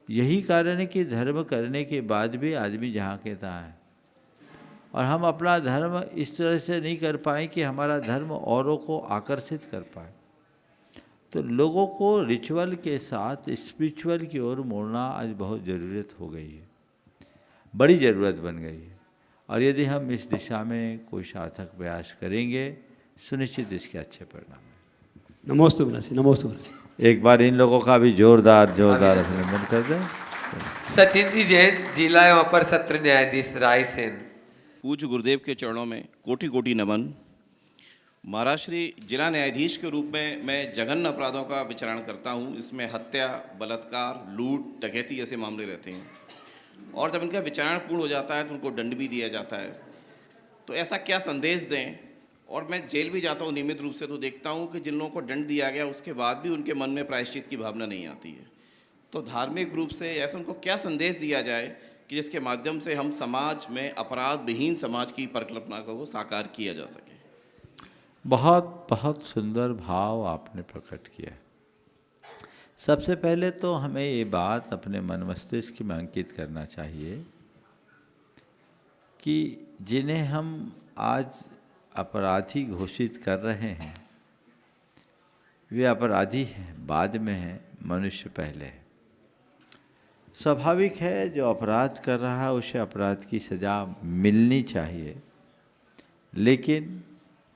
D: यही कारण है कि धर्म करने के बाद भी आदमी जहाँ के तहाँ है, और हम अपना धर्म इस तरह से नहीं कर पाए कि हमारा धर्म औरों को आकर्षित कर पाए। तो लोगों को रिचुअल के साथ स्पिरिचुअल की ओर मोड़ना आज बहुत ज़रूरत हो गई है, बड़ी ज़रूरत बन गई है। और यदि हम इस दिशा में कोई सार्थक प्रयास करेंगे, सुनिश्चित इसके अच्छे परिणाम हैं।
L: नमोस्तु मनसी, नमोस्तु मनसी।
D: एक बार इन लोगों का भी जोरदार अभिनंदन कर दें।
B: सचिन जी जैन, जिला एवं अपर सत्र न्यायाधीश रायसेन।
M: पूज्य गुरुदेव के चरणों में कोटि कोटि नमन। महाराज श्री, जिला न्यायाधीश के रूप में मैं जघन्य अपराधों का विचारण करता हूँ। इसमें हत्या, बलात्कार, लूट, डकैती जैसे मामले रहते हैं, और जब इनका विचारण पूर्ण हो जाता है तो उनको दंड भी दिया जाता है। तो ऐसा क्या संदेश दें? और मैं जेल भी जाता हूँ नियमित रूप से, तो देखता हूँ कि जिन लोगों को दंड दिया गया उसके बाद भी उनके मन में प्रायश्चित की भावना नहीं आती है। तो धार्मिक रूप से ऐसा उनको क्या संदेश दिया जाए कि जिसके माध्यम से हम समाज में अपराध विहीन समाज की परिकल्पना को साकार किया जा सके?
D: बहुत बहुत सुंदर भाव आपने प्रकट किया। सबसे पहले तो हमें ये बात अपने मन मस्तिष्क में अंकित करना चाहिए कि जिन्हें हम आज अपराधी घोषित कर रहे हैं वे अपराधी हैं, बाद में हैं, मनुष्य पहले है। स्वाभाविक है, जो अपराध कर रहा है उसे अपराध की सज़ा मिलनी चाहिए, लेकिन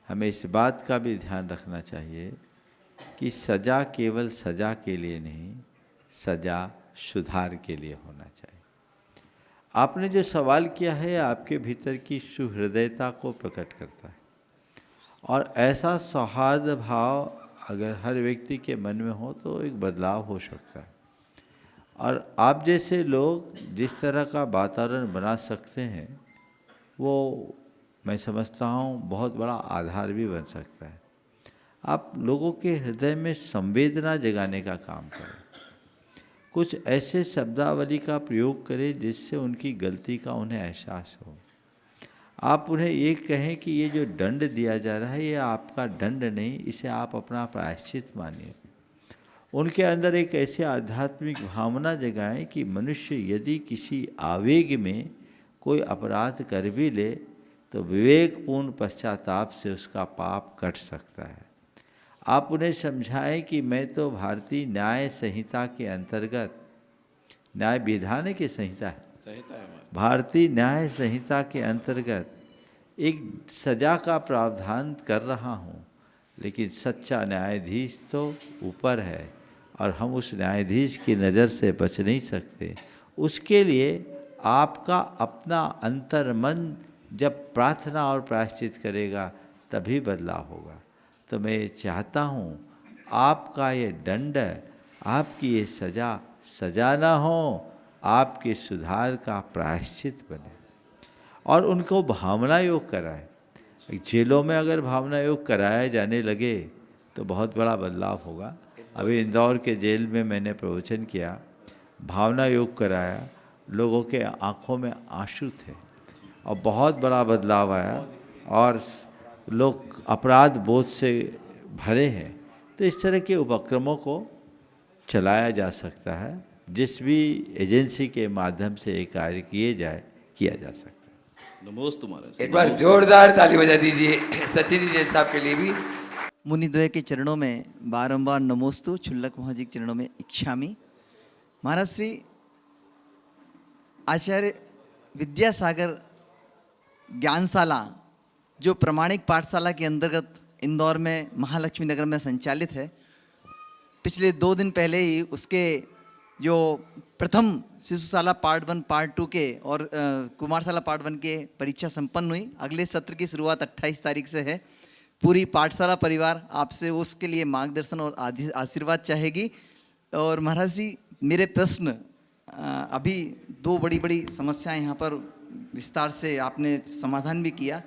D: हमें इस बात का भी ध्यान रखना चाहिए कि सज़ा केवल सज़ा के लिए नहीं, सज़ा सुधार के लिए होना चाहिए। आपने जो सवाल किया है आपके भीतर की सुहृदयता को प्रकट करता है, और ऐसा सौहार्द भाव अगर हर व्यक्ति के मन में हो तो एक बदलाव हो सकता है। और आप जैसे लोग जिस तरह का वातावरण बना सकते हैं वो मैं समझता हूँ बहुत बड़ा आधार भी बन सकता है। आप लोगों के हृदय में संवेदना जगाने का काम करें, कुछ ऐसे शब्दावली का प्रयोग करें जिससे उनकी गलती का उन्हें एहसास हो। आप उन्हें ये कहें कि ये जो दंड दिया जा रहा है ये आपका दंड नहीं, इसे आप अपना प्रायश्चित मानिए। उनके अंदर एक ऐसी आध्यात्मिक भावना जगाएं कि मनुष्य यदि किसी आवेग में कोई अपराध कर भी ले तो विवेकपूर्ण पश्चाताप से उसका पाप कट सकता है। आप उन्हें समझाएं कि मैं तो भारतीय न्याय संहिता के अंतर्गत, न्याय विधान की संहिता है, भारतीय न्याय संहिता के अंतर्गत एक सजा का प्रावधान कर रहा हूँ, लेकिन सच्चा न्यायाधीश तो ऊपर है और हम उस न्यायाधीश की नज़र से बच नहीं सकते। उसके लिए आपका अपना अंतर्मन जब प्रार्थना और प्रायश्चित करेगा तभी बदलाव होगा। तो मैं चाहता हूँ आपका ये दंड, आपकी ये सज़ा सजा ना हो, आपके सुधार का प्रायश्चित बने। और उनको भावना योग कराए। जेलों में अगर भावना योग कराया जाने लगे तो बहुत बड़ा बदलाव होगा। अभी इंदौर के जेल में मैंने प्रवचन किया, भावना योग कराया, लोगों के आँखों में आंसू थे और बहुत बड़ा बदलाव आया और लोग अपराध बोध से भरे हैं। तो इस तरह के उपक्रमों को चलाया जा सकता है, जिस भी एजेंसी के माध्यम से ये कार्य किया जा सकता है।
M: नमोस्तु महाराज।
B: एक बार जोरदार ताली बजा दीजिए सचिन जैन साहब के लिए भी।
N: मुनिद्वय के चरणों में बारंबार नमोस्तु, क्षुल्लक महाजी के चरणों में इच्छामि। महाराज श्री आचार्य विद्यासागर ज्ञानशाला जो प्रमाणिक पाठशाला के अंतर्गत इंदौर में महालक्ष्मी नगर में संचालित है, पिछले 2 दिन पहले ही उसके जो प्रथम शिशुशाला पार्ट 1 पार्ट 2 के और कुमारशाला पार्ट 1 के परीक्षा संपन्न हुई। अगले सत्र की शुरुआत 28 तारीख से है। पूरी पाठशाला परिवार आपसे उसके लिए मार्गदर्शन और आशीर्वाद चाहेगी। और महाराज जी, मेरे प्रश्न, अभी 2 बड़ी बड़ी समस्याएं यहाँ पर विस्तार से आपने समाधान भी किया।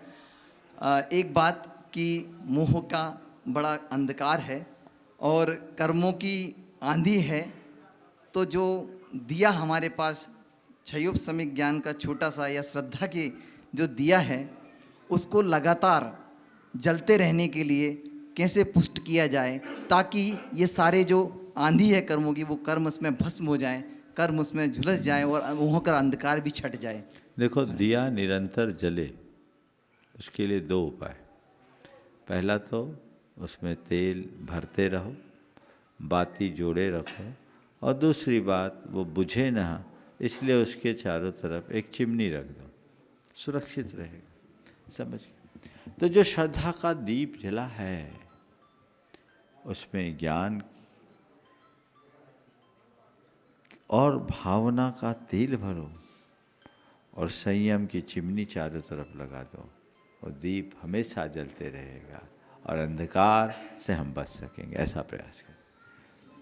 N: एक बात कि मोह का बड़ा अंधकार है और कर्मों की आंधी है, तो जो दिया हमारे पास क्षयोपशमिक ज्ञान का छोटा सा या श्रद्धा की जो दिया है उसको लगातार जलते रहने के लिए कैसे पुष्ट किया जाए, ताकि ये सारे जो आंधी है कर्मों की, वो कर्म उसमें भस्म हो जाए, कर्म उसमें झुलस जाए और वो होकर अंधकार भी छट जाए।
D: देखो, दिया निरंतर जले, उसके लिए दो उपाय। पहला तो उसमें तेल भरते रहो, बाती जोड़े रखो, और दूसरी बात वो बुझे ना, इसलिए उसके चारों तरफ एक चिमनी रख दो, सुरक्षित रहेगा। समझ गए? तो जो श्रद्धा का दीप जला है उसमें ज्ञान और भावना का तेल भरो और संयम की चिमनी चारों तरफ लगा दो, और दीप हमेशा जलते रहेगा और अंधकार से हम बच सकेंगे। ऐसा प्रयास करें।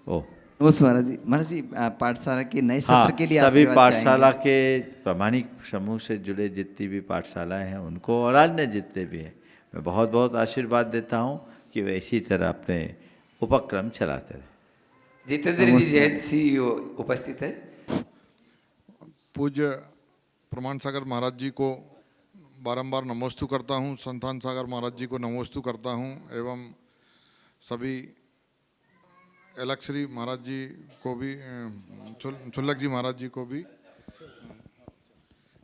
D: ओह
N: महाराज जी पाठशाला के नए सत्र के लिए
D: सभी
N: आशीर्वाद
D: पाठशाला
N: चाहेंगे।
D: के प्रामाणिक समूह से जुड़े जितनी भी पाठशालाएं हैं उनको और अन्य जितने भी हैं, मैं बहुत बहुत आशीर्वाद देता हूं कि वे इसी तरह अपने उपक्रम चलाते रहे।
B: जितेंद्र जी जैन CEO उपस्थित है।
O: पूज्य प्रमाण सागर महाराज जी को बारंबार नमोस्तु करता हूँ, संतान सागर महाराज जी को नमोस्तु करता हूँ, एवं सभी एलक्सरी महाराज जी को भी, छुल्लक जी महाराज जी को भी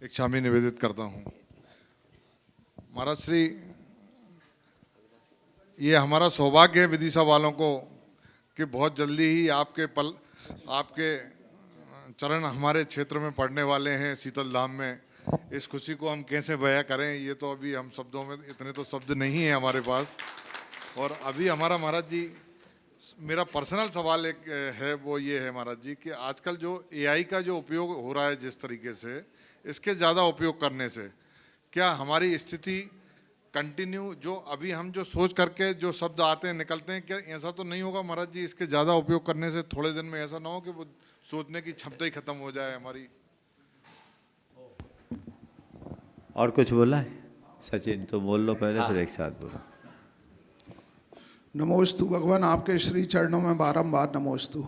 O: एक क्षमा निवेदित करता हूँ। महाराज श्री, ये हमारा सौभाग्य है विदिशा वालों को कि बहुत जल्दी ही आपके चरण हमारे क्षेत्र में पड़ने वाले हैं शीतल धाम में। इस खुशी को हम कैसे बयां करें, ये तो अभी हम शब्दों में, इतने तो शब्द नहीं है हमारे पास। और अभी हमारा महाराज जी, मेरा पर्सनल सवाल एक है, वो ये है महाराज जी कि आजकल जो AI का जो उपयोग हो रहा है जिस तरीके से, इसके ज़्यादा उपयोग करने से क्या हमारी स्थिति कंटिन्यू, जो अभी हम जो सोच करके जो शब्द आते हैं निकलते हैं, क्या ऐसा तो नहीं होगा महाराज जी इसके ज़्यादा उपयोग करने से थोड़े दिन में ऐसा ना हो कि वो सोचने की क्षमता ही खत्म हो जाए हमारी?
D: और कुछ बोला है? सचिन तो बोल लो पहले, फिर एक साथ बोलो।
P: नमोस्तु भगवान, आपके श्री चरणों में बारंबार नमोस्तु।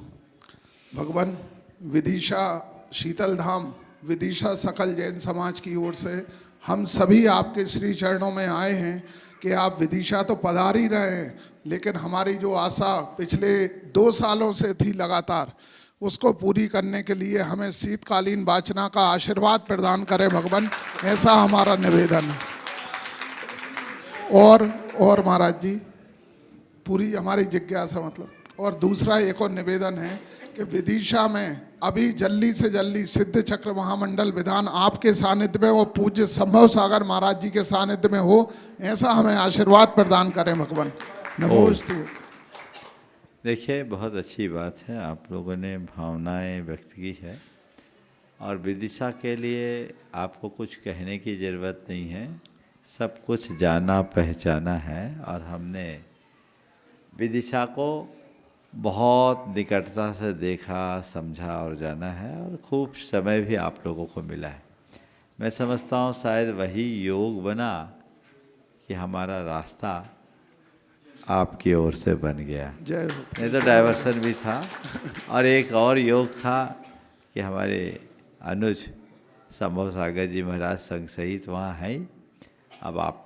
P: भगवान, विदिशा शीतल धाम, विदिशा सकल जैन समाज की ओर से हम सभी आपके श्री चरणों में आए हैं कि आप विदिशा तो पधार ही रहे हैं, लेकिन हमारी जो आशा पिछले 2 सालों से थी लगातार, उसको पूरी करने के लिए हमें शीतकालीन वाचना का आशीर्वाद प्रदान करें भगवान, ऐसा हमारा निवेदन है। और महाराज जी, पूरी हमारी जिज्ञासा मतलब, और दूसरा एक और निवेदन है कि विदिशा में अभी जल्दी से जल्दी सिद्ध चक्र महामंडल विधान आपके सानिध्य में और पूज्य संभव सागर महाराज जी के सानिध्य में हो, ऐसा हमें आशीर्वाद प्रदान करें भगवान। नमोस्तु।
D: देखिए, बहुत अच्छी बात है, आप लोगों ने भावनाएं व्यक्त की है, और विदिशा के लिए आपको कुछ कहने की ज़रूरत नहीं है, सब कुछ जाना पहचाना है, और हमने विदिशा को बहुत निकटता से देखा, समझा और जाना है, और खूब समय भी आप लोगों को मिला है। मैं समझता हूँ शायद वही योग बना कि हमारा रास्ता आपकी ओर से बन गया।
P: जय हो।
D: नहीं तो डाइवर्सन भी था, और एक और योग था कि हमारे अनुज संभव सागर जी महाराज संग सहित वहाँ हैं। अब आप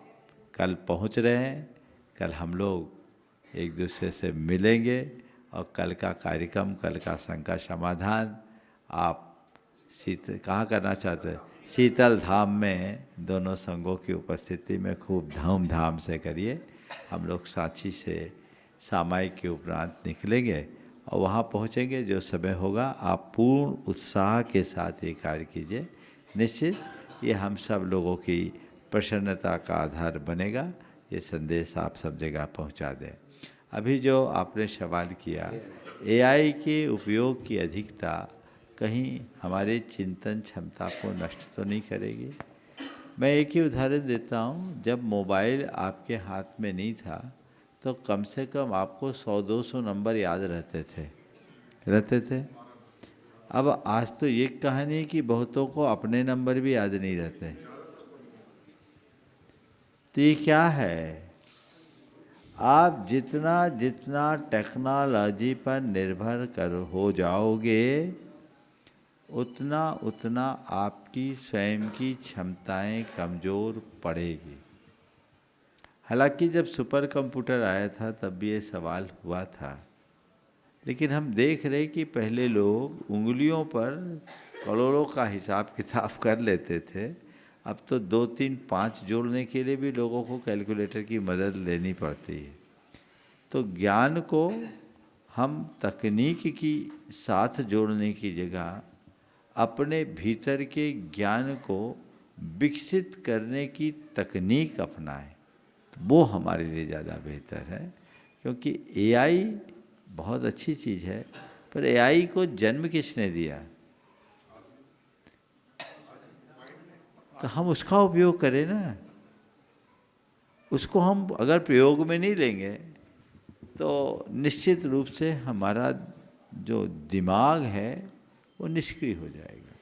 D: कल पहुँच रहे हैं, कल हम लोग एक दूसरे से मिलेंगे, और कल का कार्यक्रम, कल का शंका समाधान आप कहाँ करना चाहते हैं? शीतल धाम में दोनों संघों की उपस्थिति में खूब धूमधाम से करिए। हम लोग सांची से सामायिक के उपरांत निकलेंगे और वहाँ पहुँचेंगे। जो समय होगा आप पूर्ण उत्साह के साथ ये कार्य कीजिए, निश्चित ये हम सब लोगों की प्रसन्नता का आधार बनेगा। ये संदेश आप सब जगह पहुँचा दें। अभी जो आपने सवाल किया, AI के उपयोग की अधिकता कहीं हमारे चिंतन क्षमता को नष्ट तो नहीं करेगी? मैं एक ही उदाहरण देता हूँ। जब मोबाइल आपके हाथ में नहीं था तो कम से कम आपको 100-200 नंबर याद रहते थे। अब आज तो ये कहानी है कि बहुतों को अपने नंबर भी याद नहीं रहते। तो ये क्या है? आप जितना जितना टेक्नोलॉजी पर निर्भर हो जाओगे, उतना उतना आपकी स्वयं की क्षमताएं कमज़ोर पड़ेगी। हालांकि जब सुपर कंप्यूटर आया था तब भी ये सवाल हुआ था, लेकिन हम देख रहे कि पहले लोग उंगलियों पर करोड़ों का हिसाब किताब कर लेते थे। अब तो 2, 3, 5 जोड़ने के लिए भी लोगों को कैलकुलेटर की मदद लेनी पड़ती है। तो ज्ञान को हम तकनीक की साथ जोड़ने की जगह अपने भीतर के ज्ञान को विकसित करने की तकनीक अपनाएं, तो वो हमारे लिए ज़्यादा बेहतर है। क्योंकि एआई बहुत अच्छी चीज़ है, पर एआई को जन्म किसने दिया? तो हम उसका उपयोग करें ना। उसको हम अगर प्रयोग में नहीं लेंगे तो निश्चित रूप से हमारा जो दिमाग है वो निष्क्रिय हो जाएगा।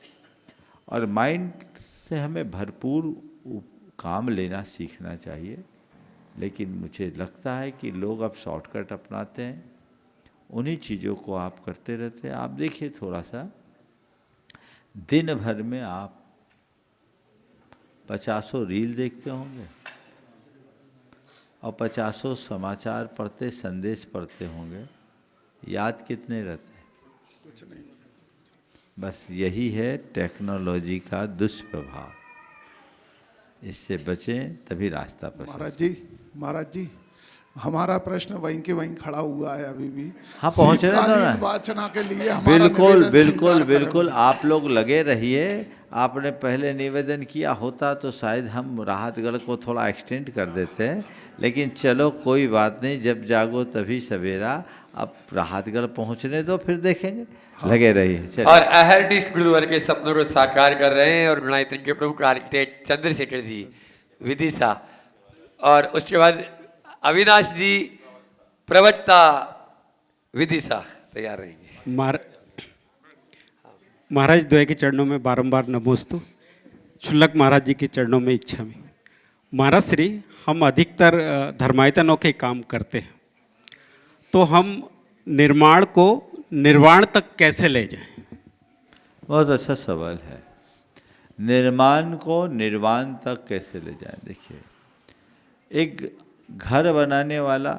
D: और माइंड से हमें भरपूर काम लेना सीखना चाहिए। लेकिन मुझे लगता है कि लोग अब शॉर्टकट अपनाते हैं, उन्हीं चीज़ों को आप करते रहते हैं। आप देखिए, थोड़ा सा दिन भर में आप 50 रील देखते होंगे और 50 समाचार पढ़ते, संदेश पढ़ते होंगे, याद कितने रहते हैं?
P: कुछ नहीं।
D: बस यही है टेक्नोलॉजी का दुष्प्रभाव। इससे बचें तभी रास्ता पर।
P: महाराज जी, हमारा प्रश्न वहीं के वहीं खड़ा हुआ है अभी भी।
D: हाँ, पहुँच रहे हैं ना।
P: वाचना के लिए हमारा
D: बिल्कुल
P: निवेदन
D: बिल्कुल
P: स्वीकार
D: बिल्कुल,
P: करें।
D: आप लोग लगे रहिए। आपने पहले निवेदन किया होता तो शायद हम राहतगढ़ को थोड़ा एक्सटेंड कर देते हैं, लेकिन चलो कोई बात नहीं, जब जागो तभी सवेरा। अब राहतगढ़ पहुंचने दो, फिर देखेंगे। लगे रहिए। चलिए।
B: और अहरनिष्ठ गुरुवर के सपनों को साकार कर रहे हैं और गुणायतन के प्रमुख आर्किटेक्ट चंद्रशेखर जी विदिशा, और उसके बाद अविनाश जी प्रवक्ता विदिशा तैयार रहेंगे।
G: महाराज द्वय के चरणों में बारंबार नमोस्तु। शुल्लक महाराज जी के चरणों में इच्छा में। महाराज श्री, हम अधिकतर धर्मायतनों के काम करते हैं, तो हम निर्माण को निर्वाण तक कैसे ले जाएं?
D: बहुत अच्छा सवाल है। निर्माण को निर्वाण तक कैसे ले जाएं? देखिए, एक घर बनाने वाला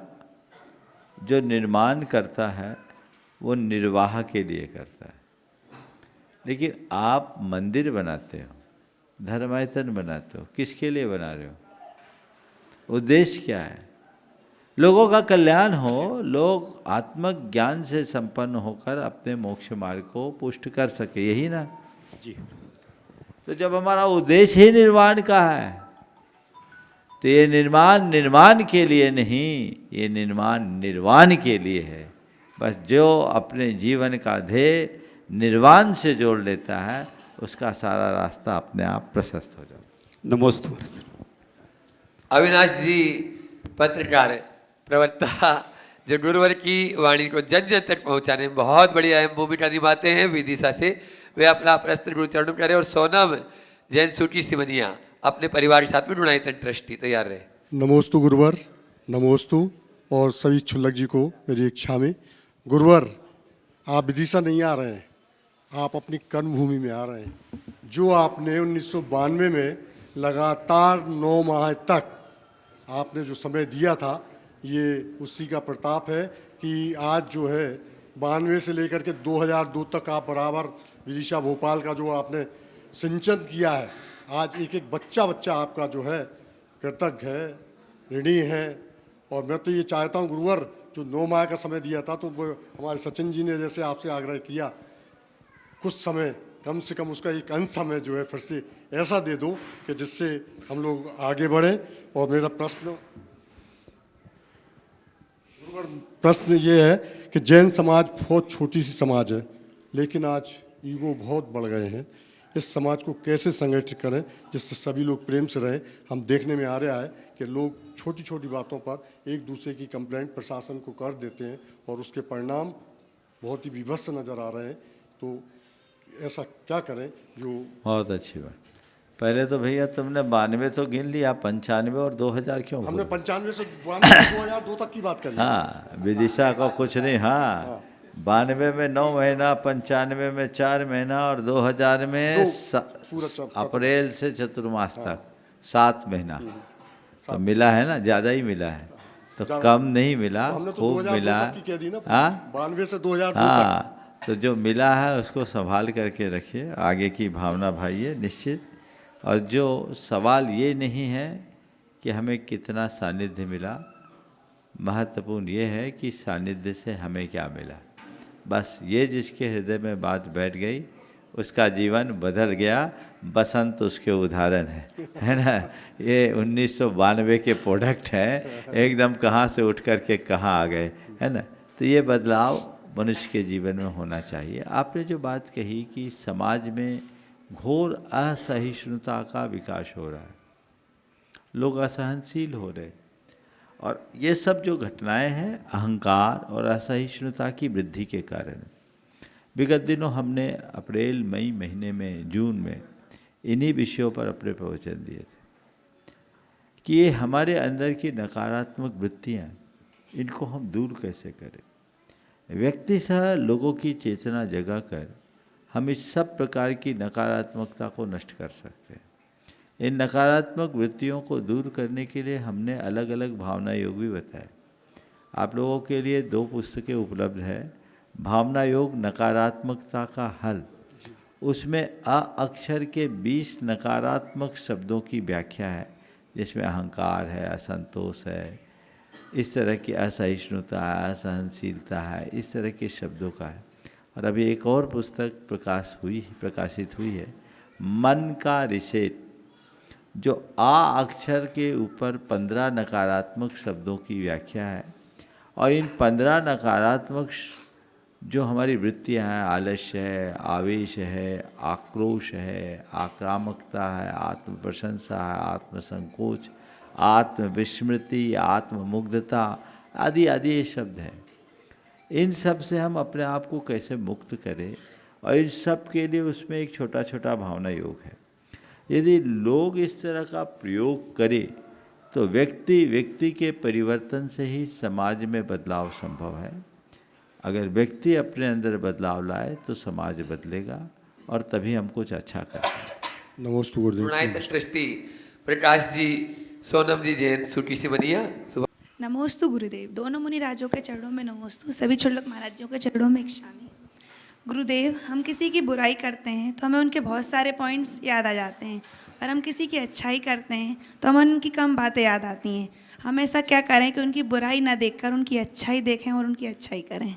D: जो निर्माण करता है वो निर्वाह के लिए करता है, लेकिन आप मंदिर बनाते हो, धर्मायतन बनाते हो, किसके लिए बना रहे हो? उद्देश्य क्या है? लोगों का कल्याण हो, लोग आत्मज्ञान से संपन्न होकर अपने मोक्ष मार्ग को पुष्ट कर सके, यही ना
G: जी।
D: तो जब हमारा उद्देश्य ही निर्वाण का है, तो ये निर्माण के लिए नहीं, ये निर्माण निर्वाण के लिए है। बस जो अपने जीवन का ध्येय निर्वाण से जोड़ लेता है, उसका सारा रास्ता अपने आप प्रशस्त हो जाता है।
G: नमोस्तु।
B: अविनाश जी पत्रकार, प्रवक्ता, जो गुरुवर की वाणी को जन जन तक पहुंचाने में बहुत बड़ी अहम भूमिका निभाते हैं विदिशा से, वे अपना प्रश्न गुरुचरण करें। और सोनम जैन सूटी सिमनिया अपने परिवार के साथ में गुणायतन ट्रस्टी तैयार रहे।
Q: नमोस्तु गुरुवर, नमोस्तु। और सभी शुल्लक जी को मेरी इच्छा में। गुरुवर, आप विदिशा नहीं आ रहे हैं, आप अपनी कर्मभूमि में आ रहे हैं। जो आपने 1992 में लगातार 9 माह तक आपने जो समय दिया था, ये उसी का प्रताप है कि आज जो है 92 से लेकर के 2002 तक आप बराबर विदिशा भोपाल का जो आपने सिंचन किया है, आज एक एक बच्चा आपका जो है कृतज्ञ है, ऋणी है। और मैं तो ये चाहता हूँ गुरुवर, जो 9 माह का समय दिया था, तो वो हमारे सचिन जी ने जैसे आपसे आग्रह किया, कुछ समय कम से कम उसका एक अंश समय जो है फिर से ऐसा दे दो कि जिससे हम लोग आगे बढ़ें। और मेरा प्रश्न ये है कि जैन समाज बहुत छोटी सी समाज है, लेकिन आज ईगो बहुत बढ़ गए हैं। इस समाज को कैसे संगठित करें जिससे सभी लोग प्रेम से रहें? हम देखने में आ रहा है कि लोग छोटी छोटी बातों पर एक दूसरे की कंप्लेंट प्रशासन को कर देते हैं और उसके परिणाम बहुत ही विभत्स नज़र आ रहे हैं। तो ऐसा क्या करें जो।
D: बहुत अच्छी बात। पहले तो भैया तुमने 92 तो गिन लिया, 95 और 2000 क्यों?
Q: हमने 95 से 2002 तक की बात करी।
D: हाँ, विदिशा को कुछ नहीं। हाँ, 92 में 9 महीना, 95 में 4 महीना और 2000 में अप्रैल से चतुर्मास तक 7 महीना। तो मिला है ना, ज़्यादा ही मिला है, तो कम नहीं मिला,
Q: हमने तो
D: खूब
Q: 2002
D: मिला।
Q: तक की कह दी ना,
D: हाँ
Q: 92 से 2002 तक।
D: हाँ, तो जो मिला है उसको संभाल करके रखिए, आगे की भावना भाइये निश्चित। और जो सवाल ये नहीं है कि हमें कितना सानिध्य मिला, महत्वपूर्ण ये है कि सानिध्य से हमें क्या मिला। बस ये जिसके हृदय में बात बैठ गई उसका जीवन बदल गया। बसंत उसके उदाहरण है ना। ये 1992 के प्रोडक्ट हैं, एकदम कहाँ से उठ कर के कहाँ आ गए, है ना। तो ये बदलाव मनुष्य के जीवन में होना चाहिए। आपने जो बात कही कि समाज में घोर असहिष्णुता का विकास हो रहा है, लोग असहनशील हो रहे, और ये सब जो घटनाएं हैं अहंकार और असहिष्णुता की वृद्धि के कारण। विगत दिनों हमने अप्रैल मई महीने में, जून में इन्हीं विषयों पर अपने प्रवचन दिए थे कि ये हमारे अंदर की नकारात्मक वृत्तियाँ, इनको हम दूर कैसे करें। व्यक्ति सह लोगों की चेतना जगा कर हम इस सब प्रकार की नकारात्मकता को नष्ट कर सकते हैं। इन नकारात्मक वृत्तियों को दूर करने के लिए हमने अलग अलग भावना योग भी बताए। आप लोगों के लिए 2 पुस्तकें उपलब्ध है। भावना योग नकारात्मकता का हल, उसमें अ अक्षर के 20 नकारात्मक शब्दों की व्याख्या है, जिसमें अहंकार है, असंतोष है, इस तरह की असहिष्णुता है, असहनशीलता है, इस तरह के शब्दों का है। और अभी एक और पुस्तक प्रकाशित हुई है, मन का रिसेट, जो आ अक्षर के ऊपर 15 नकारात्मक शब्दों की व्याख्या है। और इन 15 नकारात्मक जो हमारी वृत्तियाँ हैं, आलस्य है, आवेश है, आक्रोश है, आक्रामकता है, आत्म प्रशंसा है, आत्मसंकोच, आत्मविस्मृति, आत्ममुग्धता आदि आदि ये शब्द हैं। इन सब से हम अपने आप को कैसे मुक्त करें, और इन सब के लिए उसमें एक छोटा छोटा भावना योग है। यदि लोग इस तरह का प्रयोग करें तो व्यक्ति के परिवर्तन से ही समाज में बदलाव संभव है। अगर व्यक्ति अपने अंदर बदलाव लाए तो समाज बदलेगा, और तभी हम कुछ अच्छा करें।
Q: नमस्ते गुरुदेव।
B: गुणायत सृष्टि प्रकाश जी, सोनम जी जैन, सुटी से बनिया।
R: नमोस्तु गुरुदेव। दोनों मुनि राजों के चरणों में नमोस्तु, सभी क्षुल्लक महाराजों के चरणों में इच्छामी। गुरुदेव, हम किसी की बुराई करते हैं तो हमें उनके बहुत सारे पॉइंट्स याद आ जाते हैं, और हम किसी की अच्छाई करते हैं तो हमें उनकी कम बातें याद आती हैं। हम ऐसा क्या करें कि उनकी बुराई ना देखकर उनकी अच्छाई देखें और उनकी अच्छाई करें।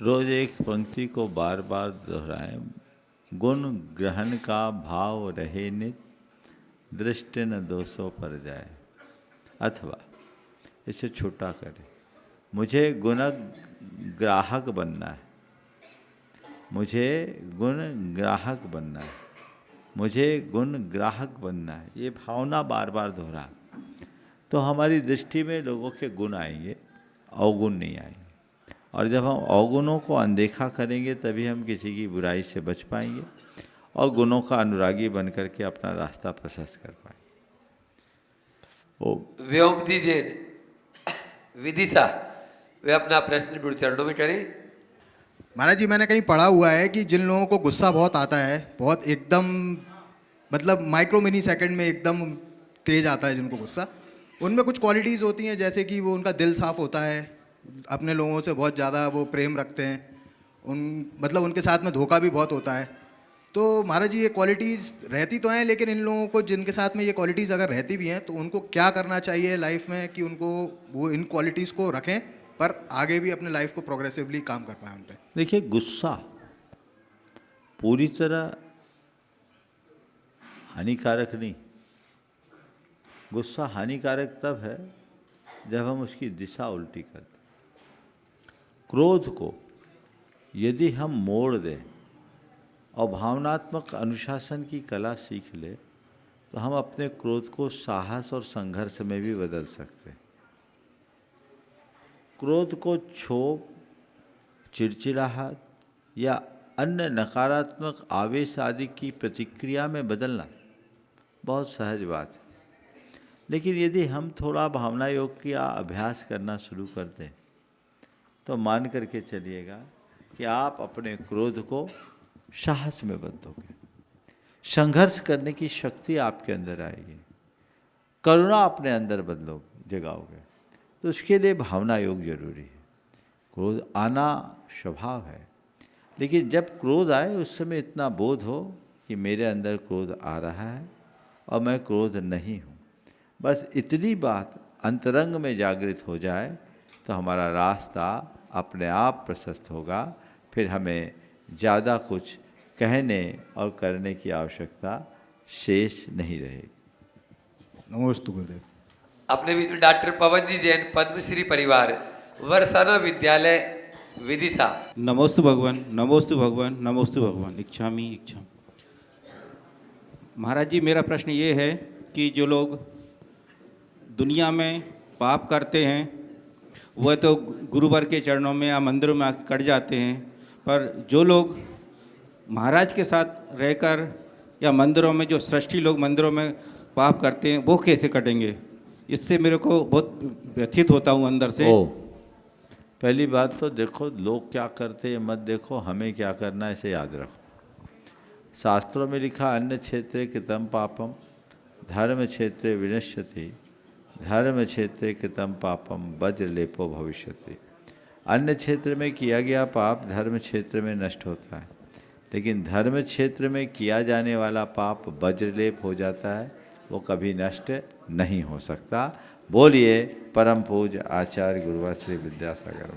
D: रोज एक पंक्ति को बार बार दोहराएं। गुण ग्रहण का भाव रहे नित, दृष्टि न दोषों पर जाए। अथवा इसे छोटा करें, मुझे गुण ग्राहक बनना है, मुझे गुण ग्राहक बनना है, मुझे गुण ग्राहक बनना है। ये भावना बार बार दोहरा तो हमारी दृष्टि में लोगों के गुण आएंगे, अवगुण नहीं आएंगे। और जब हम अवगुणों को अनदेखा करेंगे तभी हम किसी की बुराई से बच पाएंगे और गुणों का अनुरागी बन करके अपना रास्ता प्रशस्त कर पाएंगे।
B: व्योम जी जैन, विदिशा, वे अपना प्रश्न गुरु चरणों में करें।
S: महाराज जी, मैंने कहीं पढ़ा हुआ है कि जिन लोगों को गुस्सा बहुत आता है, बहुत एकदम मतलब माइक्रो मिनी सेकंड में एकदम तेज आता है जिनको गुस्सा, उनमें कुछ क्वालिटीज़ होती हैं, जैसे कि वो उनका दिल साफ होता है, अपने लोगों से बहुत ज़्यादा वो प्रेम रखते हैं, मतलब उनके साथ में धोखा भी बहुत होता है। तो महाराज जी, ये क्वालिटीज़ रहती तो हैं, लेकिन इन लोगों को जिनके साथ में ये क्वालिटीज़ अगर रहती भी हैं तो उनको क्या करना चाहिए लाइफ में कि उनको वो इन क्वालिटीज़ को रखें पर आगे भी अपने लाइफ को प्रोग्रेसिवली काम कर पाए उन पर?
D: देखिए, गुस्सा पूरी तरह हानिकारक नहीं। गुस्सा हानिकारक तब है जब हम उसकी दिशा उल्टी करते। क्रोध को यदि हम मोड़ दें और भावनात्मक अनुशासन की कला सीख ले तो हम अपने क्रोध को साहस और संघर्ष में भी बदल सकते हैं। क्रोध को क्षोभ, चिड़चिड़ाहट या अन्य नकारात्मक आवेश आदि की प्रतिक्रिया में बदलना बहुत सहज बात है। लेकिन यदि हम थोड़ा भावना योग का अभ्यास करना शुरू कर दें तो मान करके चलिएगा कि आप अपने क्रोध को साहस में बदलोगे, संघर्ष करने की शक्ति आपके अंदर आएगी। करुणा अपने अंदर जगाओगे, तो उसके लिए भावना योग जरूरी है। क्रोध आना स्वभाव है, लेकिन जब क्रोध आए उस समय इतना बोध हो कि मेरे अंदर क्रोध आ रहा है और मैं क्रोध नहीं हूँ। बस इतनी बात अंतरंग में जागृत हो जाए तो हमारा रास्ता अपने आप प्रशस्त होगा। फिर हमें ज़्यादा कुछ कहने और करने की आवश्यकता शेष नहीं रहेगी।
S: नमोस्तु गुरुदेव।
B: अपने बीच में डॉक्टर पवन जी जैन, पद्मश्री परिवार, वर्षाना विद्यालय विदिशा।
T: नमोस्तु भगवान, नमोस्तु भगवान, नमोस्तु भगवान। इच्छामी इच्छा। महाराज जी, मेरा प्रश्न ये है कि जो लोग दुनिया में पाप करते हैं वह तो गुरुवर के चरणों में या मंदिरों में आकर कट जाते हैं, पर जो लोग महाराज के साथ रहकर या मंदिरों में, जो सृष्टि लोग मंदिरों में पाप करते हैं, वो कैसे कटेंगे? इससे मेरे को बहुत व्यथित होता हूँ अंदर से।
D: पहली बात तो देखो, लोग क्या करते हैं मत देखो, हमें क्या करना है इसे याद रखो। शास्त्रों में लिखा अन्य क्षेत्रे कृतं पापम धर्म क्षेत्रे विनश्यति, धर्म क्षेत्रे कृतं पापम वज्रलेपो भविष्यति। अन्य क्षेत्र में किया गया पाप धर्म क्षेत्र में नष्ट होता है, लेकिन धर्म क्षेत्र में किया जाने वाला पाप वज्रलेप हो जाता है, वो कभी नष्ट नहीं हो सकता। बोलिए परम पूज्य आचार्य गुरुवर श्री विद्यासागर।